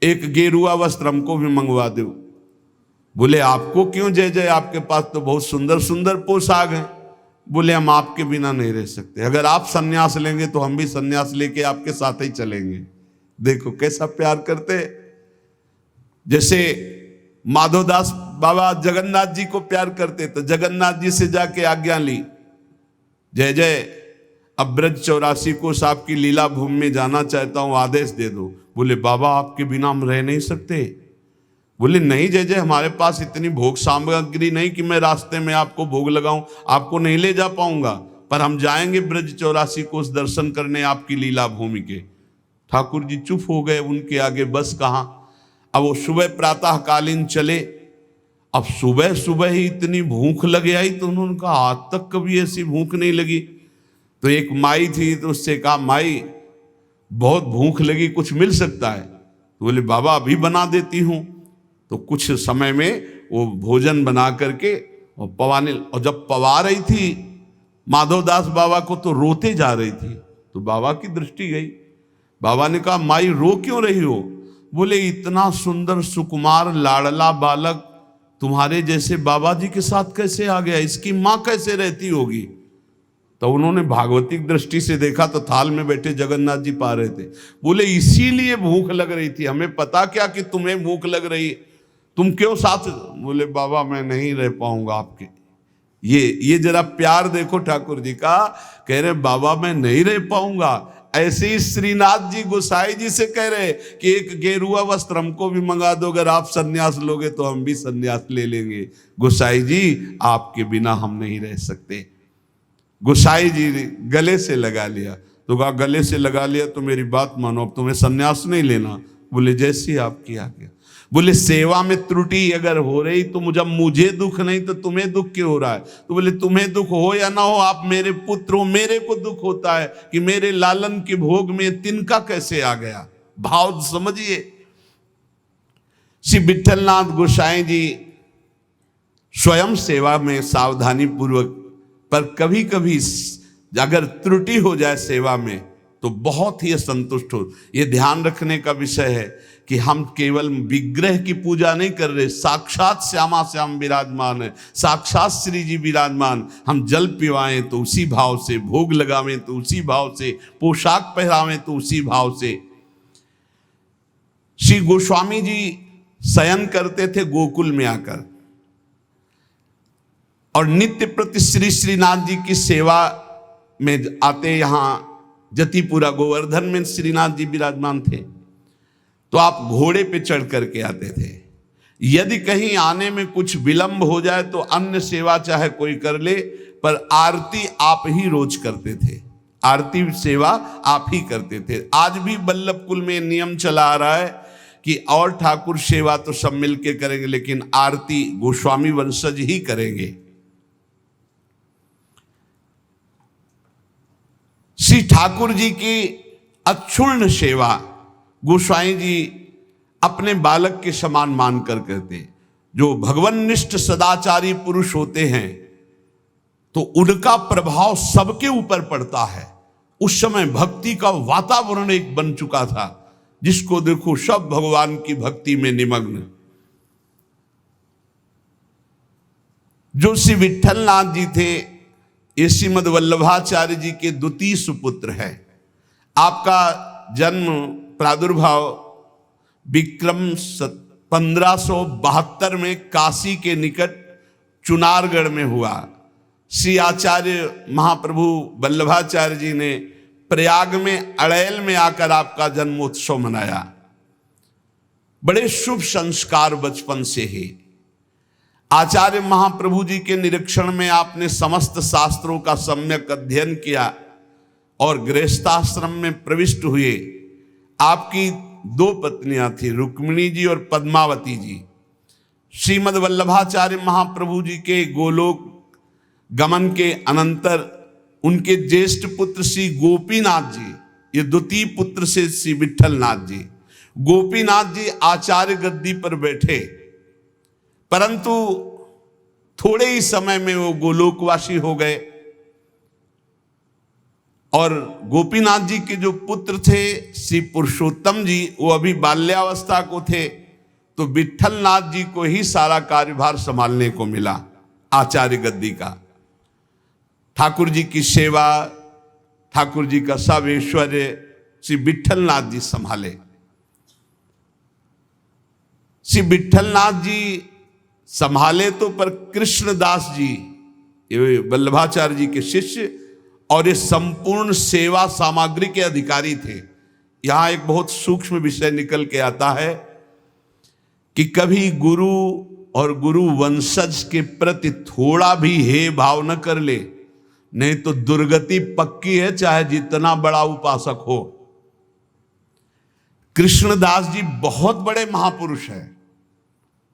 एक गेरुआ वस्त्र हमको भी मंगवा दो। बोले आपको क्यों जय जय, आपके पास तो बहुत सुंदर सुंदर पोशाक हैं। बोले हम आपके बिना नहीं रह सकते, अगर आप सन्यास लेंगे तो हम भी सन्यास लेके आपके साथ ही चलेंगे। देखो कैसा प्यार करते। जैसे माधोदास बाबा जगन्नाथ जी को प्यार करते, तो जगन्नाथ जी से जाके आज्ञा ली, जय जय अब ब्रज 84 को साहब की लीला भूमि में जाना चाहता हूं, आदेश दे दो। बोले बाबा आपके बिना हम रह नहीं सकते। बोले नहीं जय जय, हमारे पास इतनी भोग सामग्री नहीं कि मैं रास्ते में आपको भोग लगाऊं, आपको नहीं ले जा पाऊंगा, पर हम जाएंगे ब्रज 84 को दर्शन करने आपकी लीला भूमि के। ठाकुर जी चुप हो गए, उनके आगे बस कहाँ। अब वो सुबह प्रातः कालीन चले। अब सुबह सुबह ही इतनी भूख लगे आई, तो उन्होंने कहा आज तक कभी ऐसी भूख नहीं लगी। तो एक माई थी, तो उससे कहा माई बहुत भूख लगी, कुछ मिल सकता है। तो बोले बाबा अभी बना देती हूँ। तो कुछ समय में वो भोजन बना करके और पवाने, और जब पवा रही थी माधवदास बाबा को तो रोते जा रही थी। तो बाबा की दृष्टि गई। बाबा ने कहा माई रो क्यों रही हो। बोले इतना सुंदर सुकुमार लाडला बालक तुम्हारे जैसे बाबा जी के साथ कैसे आ गया, इसकी माँ कैसे रहती होगी। तो उन्होंने भागवतिक दृष्टि से देखा तो थाल में बैठे जगन्नाथ जी पा रहे थे। बोले इसीलिए भूख लग रही थी, हमें पता क्या कि तुम्हें भूख लग रही, तुम क्यों साथ। बोले बाबा मैं नहीं रह पाऊंगा आपके। ये जरा प्यार देखो ठाकुर जी का, कह रहे बाबा मैं नहीं रह पाऊंगा। ऐसे ही श्रीनाथ जी गोसाई जी से कह रहे कि एक गेरुआ वस्त्र हमको भी मंगा दो, अगर आप सन्यास लोगे तो हम भी सन्यास ले लेंगे। गोसाई जी आपके बिना हम नहीं रह सकते। गोसाई जी ने गले से लगा लिया, तो कहा गले से लगा लिया तो मेरी बात मानो, अब तुम्हें सन्यास नहीं लेना। बोले जैसी आपकी आज्ञा। बोले सेवा में त्रुटि अगर हो रही तो मुझे दुख नहीं तो तुम्हें दुख क्यों हो रहा है। तो बोले तुम्हें दुख हो या ना हो, आप मेरे पुत्र हो, मेरे को दुख होता है कि मेरे लालन के भोग में तिनका कैसे आ गया। भाव समझिए। श्री विठलनाथ गोसाई जी स्वयं सेवा में सावधानी पूर्वक, पर कभी कभी अगर त्रुटि हो जाए सेवा में तो बहुत ही असंतुष्ट हो। ये ध्यान रखने का विषय है कि हम केवल विग्रह की पूजा नहीं कर रहे, साक्षात श्यामा श्याम विराजमान है, साक्षात श्री जी विराजमान। हम जल पिवाएं तो उसी भाव से, भोग लगावें तो उसी भाव से, पोशाक पहरावें तो उसी भाव से। श्री गोस्वामी जी शयन करते थे गोकुल में आकर, और नित्य प्रति श्री श्रीनाथ जी की सेवा में आते। यहाँ जतिपुरा गोवर्धन में श्रीनाथ जी विराजमान थे, तो आप घोड़े पे चढ़ करके आते थे। यदि कहीं आने में कुछ विलंब हो जाए तो अन्य सेवा चाहे कोई कर ले, पर आरती आप ही रोज करते थे, आरती सेवा आप ही करते थे। आज भी बल्लभ कुल में नियम चला आ रहा है कि और ठाकुर सेवा तो सब मिलके करेंगे, लेकिन आरती गोस्वामी वंशज ही करेंगे। श्री ठाकुर जी की अक्षुण्ण सेवा गोसाई जी अपने बालक के समान मानकर करते। जो भगवन्निष्ठ सदाचारी पुरुष होते हैं तो उनका प्रभाव सबके ऊपर पड़ता है। उस समय भक्ति का वातावरण एक बन चुका था, जिसको देखो सब भगवान की भक्ति में निमग्न। जो श्री विठलनाथ जी थे ये श्रीमद वल्लभाचार्य जी के द्वितीय सुपुत्र है। आपका जन्म प्रादुर्भाव विक्रम 1572 में काशी के निकट चुनारगढ़ में हुआ। श्री आचार्य महाप्रभु वल्लभाचार्य जी ने प्रयाग में अड़ैल में आकर आपका जन्मोत्सव मनाया। बड़े शुभ संस्कार बचपन से ही। आचार्य महाप्रभु जी के निरीक्षण में आपने समस्त शास्त्रों का सम्यक अध्ययन किया और गृहस्थाश्रम में प्रविष्ट हुए। आपकी 2 पत्नियां थी, रुक्मिणी जी और पद्मावती जी। श्रीमद वल्लभाचार्य महाप्रभु जी के गोलोक गमन के अनंतर उनके ज्येष्ठ पुत्र श्री गोपीनाथ जी, ये द्वितीय पुत्र से श्री विठलनाथ जी, गोपीनाथ जी आचार्य गद्दी पर बैठे, परंतु थोड़े ही समय में वो गोलोकवासी हो गए। और गोपीनाथ जी के जो पुत्र थे श्री पुरुषोत्तम जी, वो अभी बाल्यावस्था को थे, तो विठलनाथ जी को ही सारा कार्यभार संभालने को मिला आचार्य गद्दी का। ठाकुर जी की सेवा, ठाकुर जी का सब ऐश्वर्य श्री विठलनाथ जी संभाले। श्री विठलनाथ जी संभाले तो, पर कृष्णदास जी ये वल्लभाचार्य जी के शिष्य और ये संपूर्ण सेवा सामग्री के अधिकारी थे। यहां एक बहुत सूक्ष्म विषय निकल के आता है कि कभी गुरु और गुरु वंशज के प्रति थोड़ा भी हे भाव न कर ले, नहीं तो दुर्गति पक्की है, चाहे जितना बड़ा उपासक हो। कृष्णदास जी बहुत बड़े महापुरुष हैं,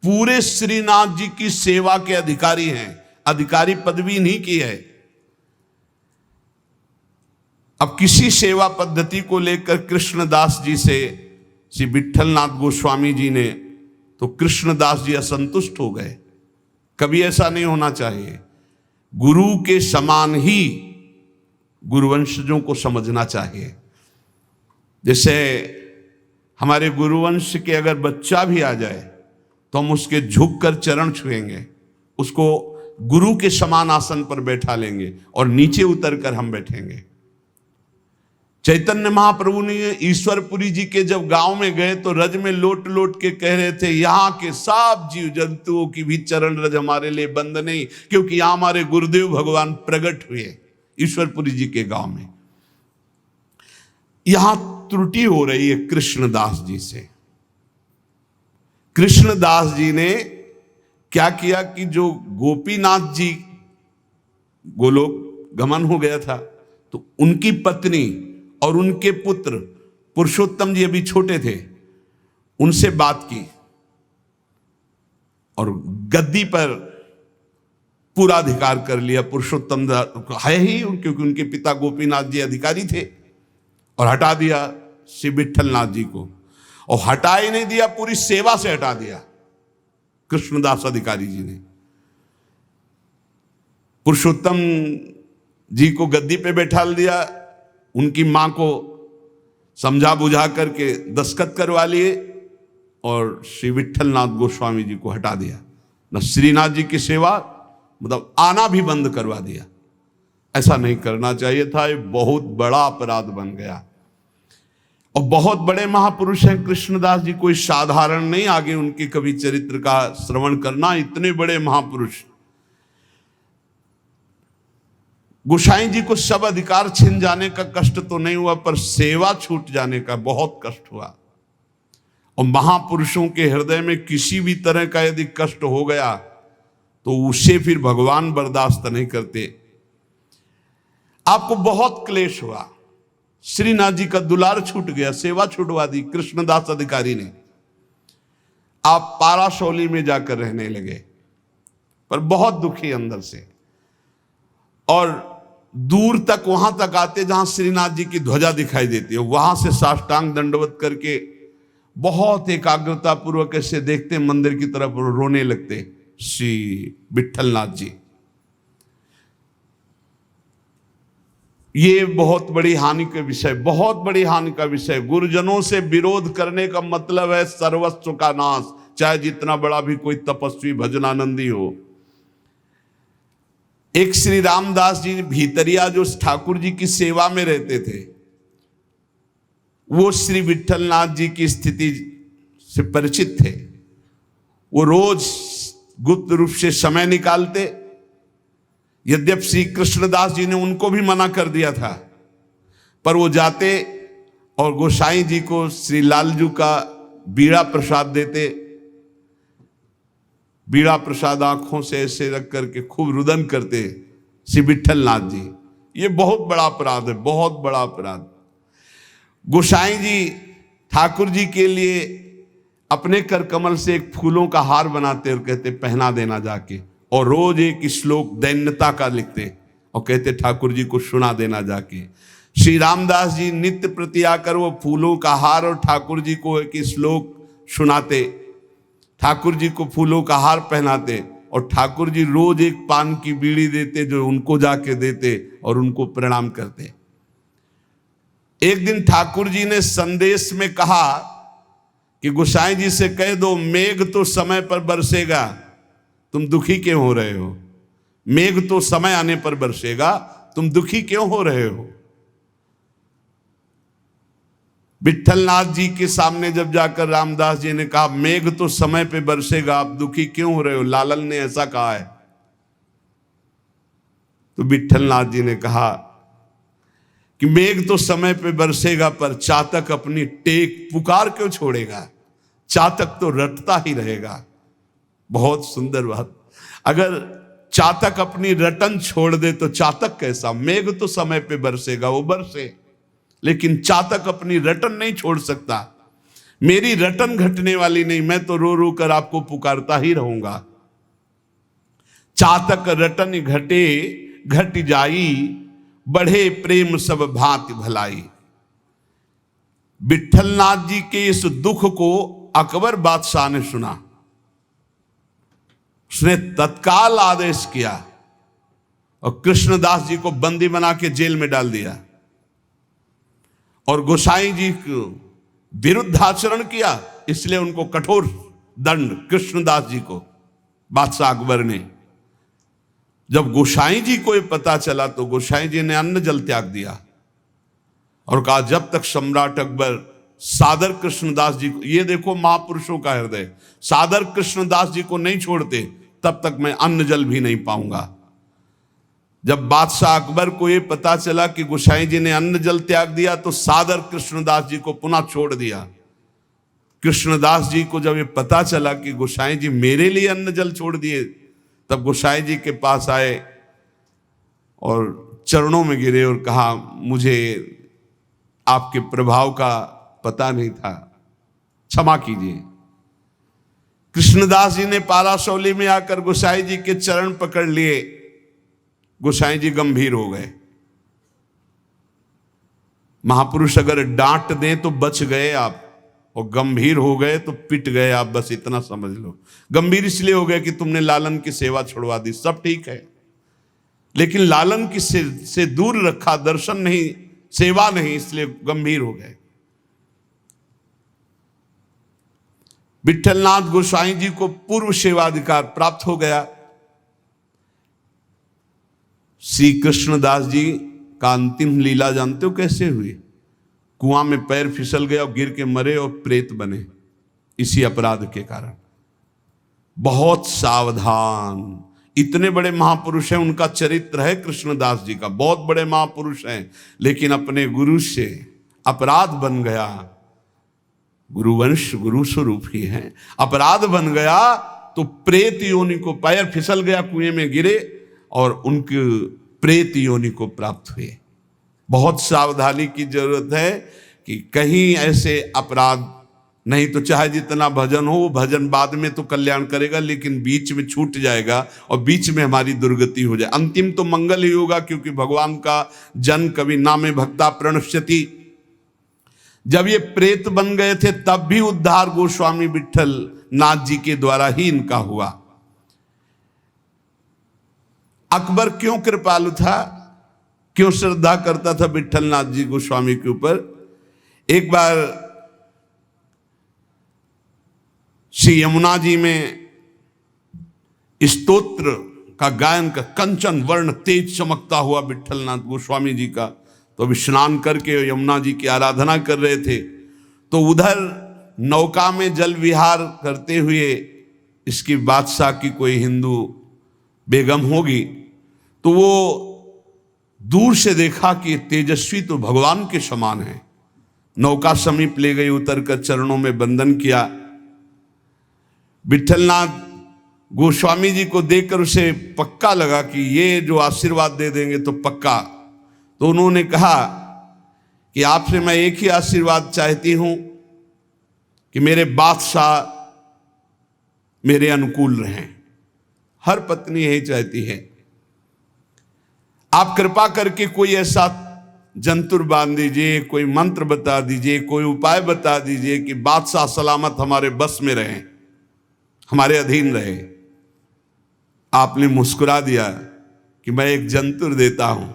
पूरे श्रीनाथ जी की सेवा के अधिकारी हैं, अधिकारी पदवी नहीं की है। अब किसी सेवा पद्धति को लेकर कृष्णदास जी से श्री विठलनाथ गोस्वामी जी ने, तो कृष्णदास जी असंतुष्ट हो गए। कभी ऐसा नहीं होना चाहिए। गुरु के समान ही गुरुवंशजों को समझना चाहिए। जैसे हमारे गुरुवंश के अगर बच्चा भी आ जाए तो हम उसके झुककर चरण छुएंगे, उसको गुरु के समान आसन पर बैठा लेंगे और नीचे उतर कर हम बैठेंगे। चैतन्य महाप्रभु ने ईश्वरपुरी जी के जब गांव में गए तो रज में लोट लोट के कह रहे थे, यहाँ के सब जीव जंतुओं की भी चरण रज हमारे लिए बंद नहीं, क्योंकि यहाँ हमारे गुरुदेव भगवान प्रकट हुए ईश्वरपुरी जी के गांव में। यहां त्रुटि हो रही है कृष्णदास जी से। कृष्णदास जी ने क्या किया कि जो गोपीनाथ जी गोलोक गमन हो गया था, तो उनकी पत्नी और उनके पुत्र पुरुषोत्तम जी अभी छोटे थे, उनसे बात की और गद्दी पर पूरा अधिकार कर लिया। पुरुषोत्तम है ही, क्योंकि उनके पिता गोपीनाथ जी अधिकारी थे, और हटा दिया श्री विट्ठलनाथ जी को। और हटा ही नहीं दिया, पूरी सेवा से हटा दिया कृष्णदास अधिकारी जी ने। पुरुषोत्तम जी को गद्दी पे बैठा दिया, उनकी मां को समझा बुझा करके दस्तखत करवा लिए और श्री विट्ठलनाथ गोस्वामी जी को हटा दिया। न श्रीनाथ जी की सेवा मतलब आना भी बंद करवा दिया। ऐसा नहीं करना चाहिए था, ये बहुत बड़ा अपराध बन गया। और बहुत बड़े महापुरुष हैं कृष्णदास जी, कोई साधारण नहीं। आगे उनके कवि चरित्र का श्रवण करना, इतने बड़े महापुरुष। गोसाई जी को सब अधिकार छिन जाने का कष्ट तो नहीं हुआ, पर सेवा छूट जाने का बहुत कष्ट हुआ। और महापुरुषों के हृदय में किसी भी तरह का यदि कष्ट हो गया तो उसे फिर भगवान बर्दाश्त नहीं करते। आपको बहुत क्लेश हुआ, श्रीनाथ जी का दुलार छूट गया, सेवा छुटवा दी कृष्णदास अधिकारी ने। आप पाराशौली में जाकर रहने लगे, पर बहुत दुखी अंदर से। और दूर तक वहां तक आते जहां श्रीनाथ जी की ध्वजा दिखाई देती है, वहां से साष्टांग दंडवत करके बहुत एकाग्रता पूर्वक ऐसे देखते मंदिर की तरफ, रोने लगते श्री विट्ठलनाथ जी। ये बहुत बड़ी हानि का विषय, बहुत बड़ी हानि का विषय। गुरुजनों से विरोध करने का मतलब है सर्वस्व का नाश, चाहे जितना बड़ा भी कोई तपस्वी भजनानंदी हो। एक श्री रामदास जी भीतरिया जो ठाकुर जी की सेवा में रहते थे, वो श्री विट्ठलनाथ जी की स्थिति से परिचित थे। वो रोज गुप्त रूप से समय निकालते। यद्यप श्री कृष्णदास जी ने उनको भी मना कर दिया था, पर वो जाते और गोसाई जी को श्री लालजू का बीड़ा प्रसाद देते। बीड़ा प्रसाद आंखों से ऐसे रख करके खूब रुदन करते श्री विट्ठलनाथ जी। ये बहुत बड़ा अपराध है, बहुत बड़ा अपराध। गोसाई जी ठाकुर जी के लिए अपने कर कमल से एक फूलों का हार बनाते और कहते पहना देना जाके, और रोज एक श्लोक दैन्यता का लिखते और कहते ठाकुर जी को सुना देना जाके। श्री रामदास जी नित्य प्रति आकर वो फूलों का हार और ठाकुर जी को एक श्लोक सुनाते, ठाकुर जी को फूलों का हार पहनाते, और ठाकुर जी रोज एक पान की बीड़ी देते जो उनको जाके देते और उनको प्रणाम करते। एक दिन ठाकुर जी ने संदेश में कहा कि गोसाई जी से कह दो मेघ तो समय पर बरसेगा, तुम दुखी क्यों हो रहे हो? मेघ तो समय आने पर बरसेगा, तुम दुखी क्यों हो रहे हो? विट्ठलनाथ जी के सामने जब जाकर रामदास जी ने कहा मेघ तो समय पे बरसेगा, आप दुखी क्यों हो रहे हो? लालन ने ऐसा कहा है। तो विट्ठलनाथ जी ने कहा कि मेघ तो समय पे बरसेगा, पर चातक अपनी टेक पुकार क्यों छोड़ेगा? चातक तो रटता ही रहेगा। बहुत सुंदर बात। अगर चातक अपनी रटन छोड़ दे तो चातक कैसा? मेघ तो समय पे बरसेगा, वो बरसे, लेकिन चातक अपनी रटन नहीं छोड़ सकता। मेरी रटन घटने वाली नहीं, मैं तो रो रो कर आपको पुकारता ही रहूंगा। चातक रटन घटे घट जाई, बढ़े प्रेम सब भांति भलाई। विट्ठलनाथ जी के इस दुख को अकबर बादशाह ने सुना। उसने तत्काल आदेश किया और कृष्णदास जी को बंदी बना के जेल में डाल दिया और गोसाई जी को विरुद्ध आचरण किया, इसलिए उनको कठोर दंड कृष्णदास जी को बादशाह अकबर ने। जब गोसाई जी को ये पता चला तो गोसाई जी ने अन्न जल त्याग दिया और कहा जब तक सम्राट अकबर सादर कृष्णदास जी को, ये देखो महापुरुषों का हृदय, सादर कृष्णदास जी को नहीं छोड़ते तब तक मैं अन्न जल भी नहीं पाऊंगा। जब बादशाह अकबर को ये पता चला कि गोसाई जी ने अन्न जल त्याग दिया तो सादर कृष्णदास जी को पुनः छोड़ दिया। कृष्णदास जी को जब ये पता चला कि गोसाई जी मेरे लिए अन्न जल छोड़ दिए, तब गोसाई जी के पास आए और चरणों में गिरे और कहा मुझे आपके प्रभाव का पता नहीं था, क्षमा कीजिए। कृष्णदास जी ने पाराशौली में आकर गोसाई जी के चरण पकड़ लिए। गोसाई जी गंभीर हो गए। महापुरुष अगर डांट दें तो बच गए आप, और गंभीर हो गए तो पिट गए आप, बस इतना समझ लो। गंभीर इसलिए हो गए कि तुमने लालन की सेवा छुड़वा दी, सब ठीक है, लेकिन लालन की से दूर रखा, दर्शन नहीं, सेवा नहीं, इसलिए गंभीर हो गए। विठलनाथ गोसाई जी को पूर्व सेवाधिकार प्राप्त हो गया। श्री कृष्णदास जी का अंतिम लीला जानते हो कैसे हुई? कुआं में पैर फिसल गया और गिर के मरे और प्रेत बने, इसी अपराध के कारण। बहुत सावधान, इतने बड़े महापुरुष हैं, उनका चरित्र है कृष्णदास जी का, बहुत बड़े महापुरुष हैं, लेकिन अपने गुरु से अपराध बन गया। गुरुवंश गुरु स्वरूप ही है, अपराध बन गया तो प्रेत योनि को, पैर फिसल गया, कुएं में गिरे और उनके प्रेत योनि को प्राप्त हुए। बहुत सावधानी की जरूरत है कि कहीं ऐसे अपराध, नहीं तो चाहे जितना भजन हो, वो भजन बाद में तो कल्याण करेगा, लेकिन बीच में छूट जाएगा और बीच में हमारी दुर्गति हो जाए। अंतिम तो मंगल ही होगा, क्योंकि भगवान का जन कवि नामे भक्ता प्रणश्यति। जब ये प्रेत बन गए थे तब भी उद्धार गोस्वामी विठल नाथ जी के द्वारा ही इनका हुआ। अकबर क्यों कृपालु था, क्यों श्रद्धा करता था विठल नाथ जी गोस्वामी के ऊपर? एक बार श्री यमुना जी में स्तोत्र का गायन का, कंचन वर्ण तेज चमकता हुआ विठल नाथ गोस्वामी जी का, तो अभी स्नान करके यमुना जी की आराधना कर रहे थे, तो उधर नौका में जल विहार करते हुए इसकी बादशाह की कोई हिंदू बेगम होगी, तो वो दूर से देखा कि तेजस्वी तो भगवान के समान है। नौका समीप ले गई, उतर कर चरणों में वंदन किया। विठलनाथ गोस्वामी जी को देखकर उसे पक्का लगा कि ये जो आशीर्वाद दे देंगे तो पक्का। तो उन्होंने कहा कि आपसे मैं एक ही आशीर्वाद चाहती हूं कि मेरे बादशाह मेरे अनुकूल रहें। हर पत्नी यही चाहती है। आप कृपा करके कोई ऐसा जंतुर बांध दीजिए, कोई मंत्र बता दीजिए, कोई उपाय बता दीजिए कि बादशाह सलामत हमारे बस में रहें, हमारे अधीन रहे। आपने मुस्कुरा दिया कि मैं एक जंतुर देता हूं,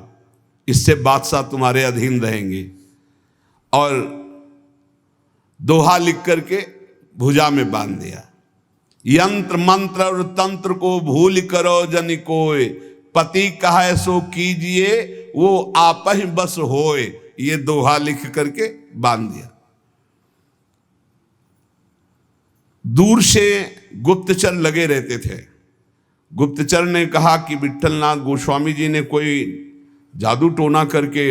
इससे बादशाह तुम्हारे अधीन रहेंगे, और दोहा लिख करके भुजा में बांध दिया। यंत्र मंत्र और तंत्र को भूल करो जन कोय, पति कहे सो कीजिए वो आप ही बस होए। ये दोहा लिख करके बांध दिया। दूर से गुप्तचर लगे रहते थे। गुप्तचर ने कहा कि विठलनाथ गोस्वामी जी ने कोई जादू टोना करके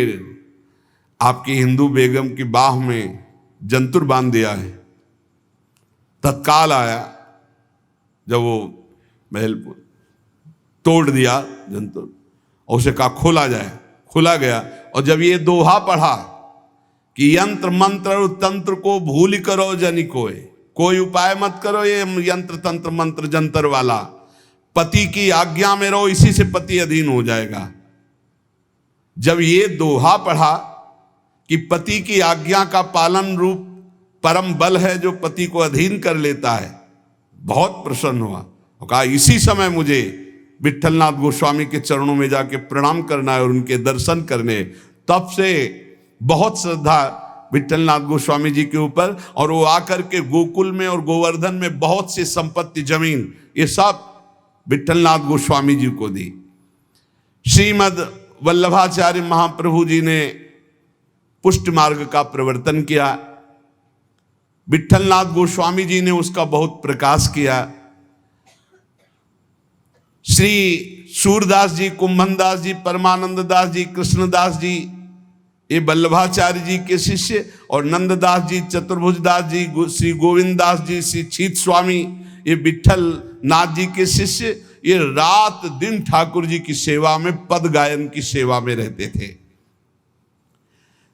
आपकी हिंदू बेगम की बाह में जंतुर बांध दिया है। तत्काल आया, जब वो महल तोड़ दिया जंतुर और उसे कहा खोला जाए, खोला गया। और जब ये दोहा पढ़ा कि यंत्र मंत्र और तंत्र को भूल करो जनि कोय, कोई उपाय मत करो ये यंत्र तंत्र मंत्र जंतर वाला, पति की आज्ञा में रहो, इसी से पति अधीन हो जाएगा। जब ये दोहा पढ़ा कि पति की आज्ञा का पालन रूप परम बल है जो पति को अधीन कर लेता है, बहुत प्रसन्न हुआ और कहा इसी समय मुझे विठलनाथ गोस्वामी के चरणों में जाके प्रणाम करना है और उनके दर्शन करने। तब से बहुत श्रद्धा विठलनाथ गोस्वामी जी के ऊपर, और वो आकर के गोकुल में और गोवर्धन में बहुत सी संपत्ति, जमीन, ये सब विठलनाथ गोस्वामी जी को दी। श्रीमद् वल्लभाचार्य महाप्रभु जी ने पुष्ट मार्ग का प्रवर्तन किया। विट्ठलनाथ गोस्वामी जी ने उसका बहुत प्रकाश किया। श्री सूरदास जी, कुंभनदास जी, परमानंद दास जी, कृष्णदास जी, ये वल्लभाचार्य जी के शिष्य, और नंददास जी, चतुर्भुज दास जी, श्री गोविंद दास जी, श्री चीत स्वामी, ये विट्ठल नाथ जी के शिष्य, ये रात दिन ठाकुर जी की सेवा में, पद गायन की सेवा में रहते थे।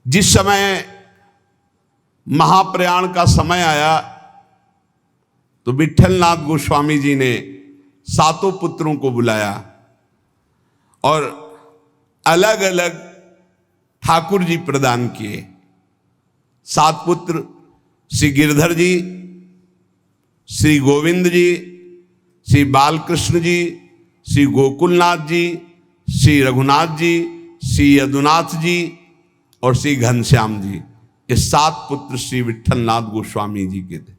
जिस समय महाप्रयाण का समय आया तो विट्ठलनाथ गोस्वामी जी ने सातों पुत्रों को बुलाया और अलग अलग ठाकुर जी प्रदान किए। 7 पुत्र श्री गिरधर जी, श्री गोविंद जी, श्री बालकृष्ण जी, श्री गोकुलनाथ जी, श्री रघुनाथ जी, श्री यदुनाथ जी और श्री घनश्याम जी, ये 7 पुत्र श्री विट्ठलनाथ गोस्वामी जी के थे।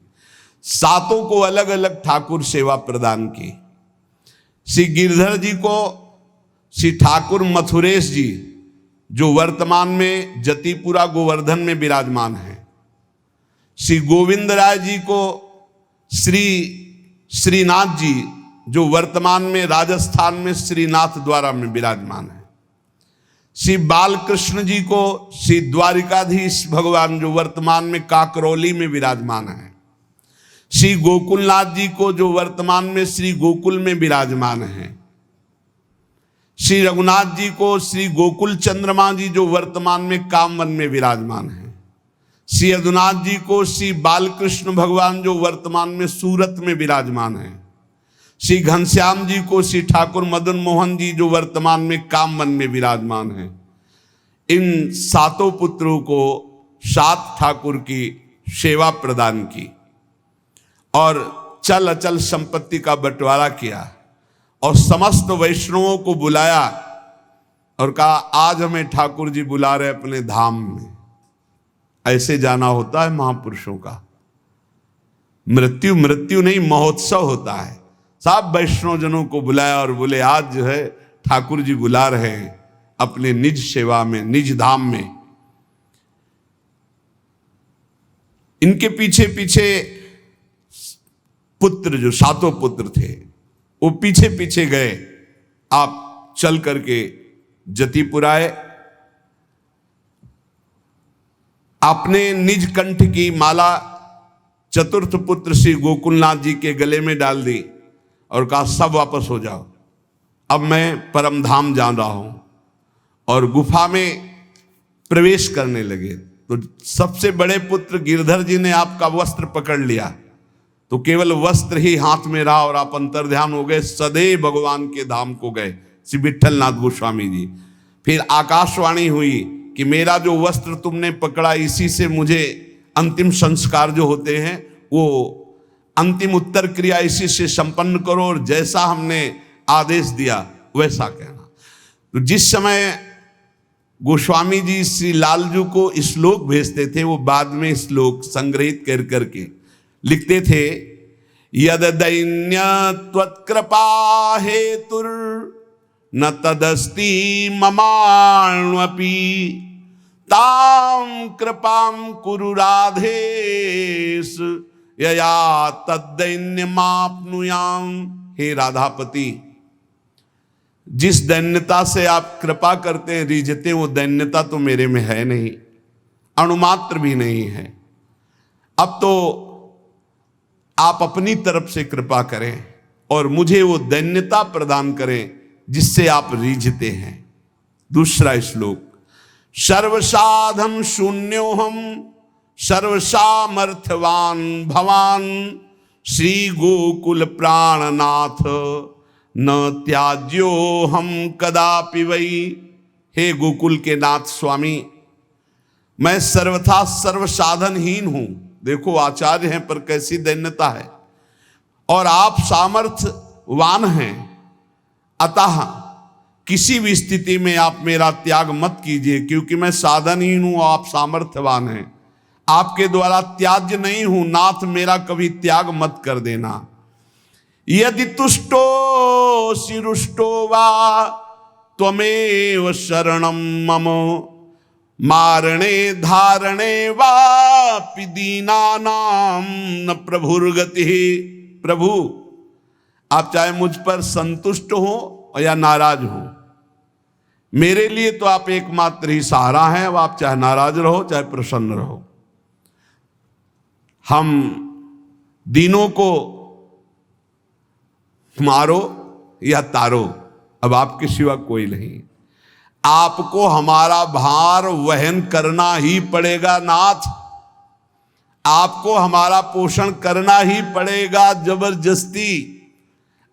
सातों को अलग अलग ठाकुर सेवा प्रदान की। श्री गिरधर जी को श्री ठाकुर मथुरेश जी, जो वर्तमान में जतिपुरा गोवर्धन में विराजमान है। श्री गोविंद राय जी को श्री श्रीनाथ जी, जो वर्तमान में राजस्थान में श्रीनाथ द्वारा में विराजमान है। श्री बालकृष्ण जी को श्री द्वारिकाधीश भगवान, जो वर्तमान में काकरौली में विराजमान है। श्री गोकुलनाथ जी को, जो वर्तमान में श्री गोकुल में विराजमान है। श्री रघुनाथ जी को श्री गोकुल चंद्रमा जी, जो वर्तमान में कामवन में विराजमान है। श्री यदुनाथ जी को श्री बालकृष्ण भगवान, जो वर्तमान में सूरत में विराजमान है। श्री घनश्याम जी को श्री ठाकुर मदन मोहन जी, जो वर्तमान में कामवन में विराजमान है। इन सातों पुत्रों को 7 ठाकुर की सेवा प्रदान की और चल अचल संपत्ति का बंटवारा किया और समस्त वैष्णवों को बुलाया और कहा, आज हमें ठाकुर जी बुला रहे अपने धाम में। ऐसे जाना होता है महापुरुषों का। मृत्यु मृत्यु नहीं, महोत्सव होता है। सब वैष्णव जनों को बुलाया और बोले, आज जो है ठाकुर जी बुला रहे हैं अपने निज सेवा में, निज धाम में। इनके पीछे पीछे पुत्र, जो 7 पुत्र थे, वो पीछे पीछे गए। आप चल करके जतिपुर आए, आपने निज कंठ की माला चतुर्थ पुत्र श्री गोकुलनाथ जी के गले में डाल दी और कहा, सब वापस हो जाओ, अब मैं परम धाम जा रहा हूं। और गुफा में प्रवेश करने लगे तो सबसे बड़े पुत्र गिरधर जी ने आपका वस्त्र पकड़ लिया, तो केवल वस्त्र ही हाथ में रहा और आप अंतर्ध्यान हो गए, सदैव भगवान के धाम को गए श्री विट्ठलनाथ गोस्वामी जी। फिर आकाशवाणी हुई कि मेरा जो वस्त्र तुमने पकड़ा, इसी से मुझे अंतिम संस्कार जो होते हैं, वो अंतिम उत्तर क्रिया इसी से संपन्न करो और जैसा हमने आदेश दिया वैसा कहना। तो जिस समय गोस्वामी जी श्री लालजू को श्लोक भेजते थे, वो बाद में श्लोक संग्रहित कर करके लिखते थे, यद दैन्य त्वत्कृपा हेतुर न तदस्ति ममाण्वपि ताम कृपाम कुरु राधेश यया तद्दैन्यमाप्नुयाम। हे राधापति, जिस दैन्यता से आप कृपा करते हैं, रिझते, वो दैन्यता तो मेरे में है नहीं, अणुमात्र भी नहीं है। अब तो आप अपनी तरफ से कृपा करें और मुझे वो दैन्यता प्रदान करें जिससे आप रिझते हैं। दूसरा श्लोक, सर्वसाधम शून्योहम सर्वसामर्थ्यवान भवान श्री गोकुल प्राणनाथ न त्याज्यो हम कदापि वै। हे गोकुल के नाथ स्वामी, मैं सर्वथा सर्वसाधनहीन हूं। देखो आचार्य हैं पर कैसी दैन्यता है, और आप सामर्थ्यवान हैं, अतः किसी भी स्थिति में आप मेरा त्याग मत कीजिए, क्योंकि मैं साधनहीन हूं, आप सामर्थ्यवान हैं, आपके द्वारा त्याज्य नहीं हूं। नाथ मेरा कभी त्याग मत कर देना। यदि तुष्टो शिरुष्टो वा त्वमेव शरणं मम मारणे धारणे वापि दीनानां न प्रभुर्गतिः। प्रभु आप चाहे मुझ पर संतुष्ट हो या नाराज हो, मेरे लिए तो आप एकमात्र ही सहारा हैं। अब आप चाहे नाराज रहो चाहे प्रसन्न रहो, हम दीनों को मारो या तारो, अब आपके सिवा कोई नहीं। आपको हमारा भार वहन करना ही पड़ेगा नाथ, आपको हमारा पोषण करना ही पड़ेगा जबरदस्ती,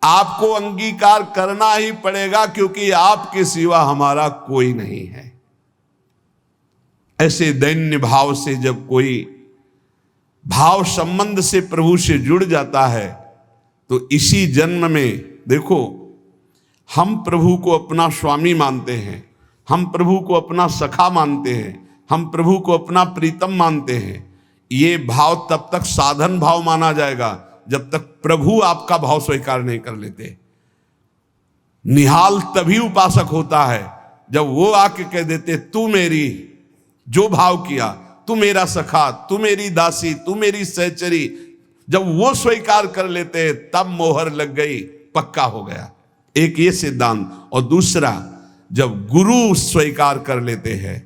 आपको अंगीकार करना ही पड़ेगा, क्योंकि आपके सिवा हमारा कोई नहीं है। ऐसे दैन्य भाव से जब कोई भाव संबंध से प्रभु से जुड़ जाता है तो इसी जन्म में देखो, हम प्रभु को अपना स्वामी मानते हैं, हम प्रभु को अपना सखा मानते हैं, हम प्रभु को अपना प्रीतम मानते हैं। ये भाव तब तक साधन भाव माना जाएगा जब तक प्रभु आपका भाव स्वीकार नहीं कर लेते। निहाल तभी उपासक होता है जब वो आके कह देते तू मेरी, जो भाव किया, तू मेरा सखा, तू मेरी दासी, तू मेरी सहचरी, जब वो स्वीकार कर लेते तब मोहर लग गई, पक्का हो गया। एक ये सिद्धांत। और दूसरा, जब गुरु स्वीकार कर लेते हैं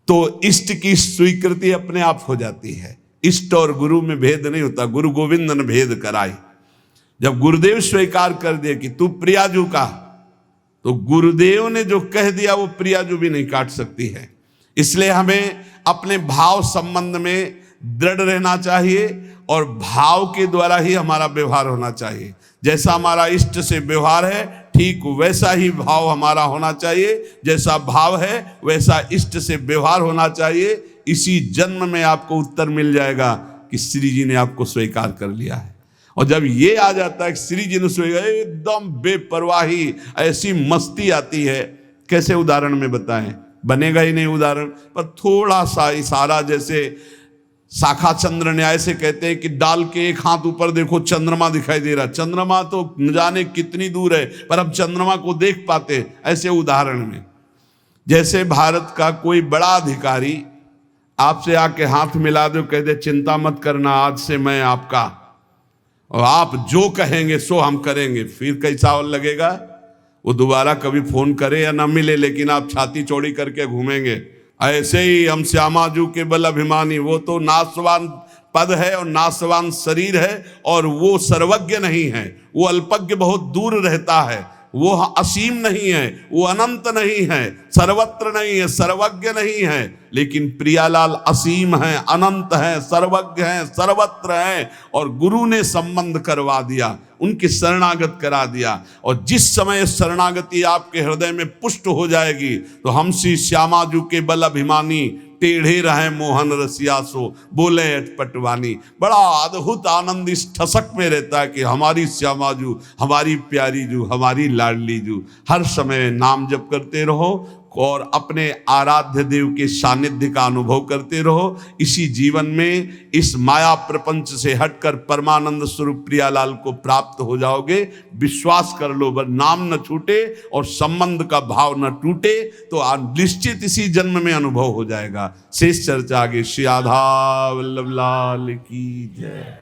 तो इष्ट की स्वीकृति अपने आप हो जाती है। इष्ट और गुरु में भेद नहीं होता, गुरु गोविंद ने भेद कराई। जब गुरुदेव स्वीकार कर दिए कि तू प्रियाजू का, तो गुरुदेव ने जो कह दिया वो प्रियाजू भी नहीं काट सकती है। इसलिए हमें अपने भाव संबंध में दृढ़ रहना चाहिए और भाव के द्वारा ही हमारा व्यवहार होना चाहिए। जैसा हमारा इष्ट से व्यवहार है ठीक वैसा ही भाव हमारा होना चाहिए, जैसा भाव है वैसा इष्ट से व्यवहार होना चाहिए। इसी जन्म में आपको उत्तर मिल जाएगा कि श्री जी ने आपको स्वीकार कर लिया है। और जब ये आ जाता है कि श्री जी ने स्वीकार, एकदम बेपरवाही, ऐसी मस्ती आती है, कैसे उदाहरण में बताएं, बनेगा ही नहीं उदाहरण, पर थोड़ा सा इशारा, जैसे शाखा चंद्र न्याय से कहते हैं कि डाल के एक हाथ ऊपर देखो चंद्रमा दिखाई दे रहा, चंद्रमा तो न जाने कितनी दूर है पर हम चंद्रमा को देख पाते। ऐसे उदाहरण में जैसे भारत का कोई बड़ा अधिकारी आपसे आके हाथ मिला दो, कह दे चिंता मत करना, आज से मैं आपका, और आप जो कहेंगे सो हम करेंगे, फिर कैसा और लगेगा? वो दोबारा कभी फोन करे या ना मिले, लेकिन आप छाती चौड़ी करके घूमेंगे। ऐसे ही हम श्यामाजू के बल अभिमानी, वो तो नाशवान पद है और नाशवान शरीर है, और वो सर्वज्ञ नहीं है, वो अल्पज्ञ बहुत दूर रहता है, वो असीम नहीं है, वो अनंत नहीं है, सर्वत्र नहीं है, सर्वज्ञ नहीं है, लेकिन प्रियालाल असीम है, अनंत है, सर्वज्ञ है, सर्वत्र है। और गुरु ने संबंध करवा दिया, उनकी शरणागत करा दिया, और जिस समय शरणागति आपके हृदय में पुष्ट हो जाएगी तो हम श्री श्यामाजू के बल अभिमानी टेढ़े रहे मोहन रसिया सो बोले अटपटवानी। बड़ा अद्भुत आनंद इस ठसक में रहता है कि हमारी श्यामाजू, हमारी प्यारी जू, हमारी लाडली जू। हर समय नाम जप करते रहो और अपने आराध्य देव के सानिध्य का अनुभव करते रहो। इसी जीवन में इस माया प्रपंच से हटकर परमानंद स्वरूप प्रियालाल को प्राप्त हो जाओगे। विश्वास कर लो, बस नाम न छूटे और संबंध का भाव न टूटे तो निश्चित इसी जन्म में अनुभव हो जाएगा। शेष चर्चा आगे। श्री राधा वल्लभ लाल की जय।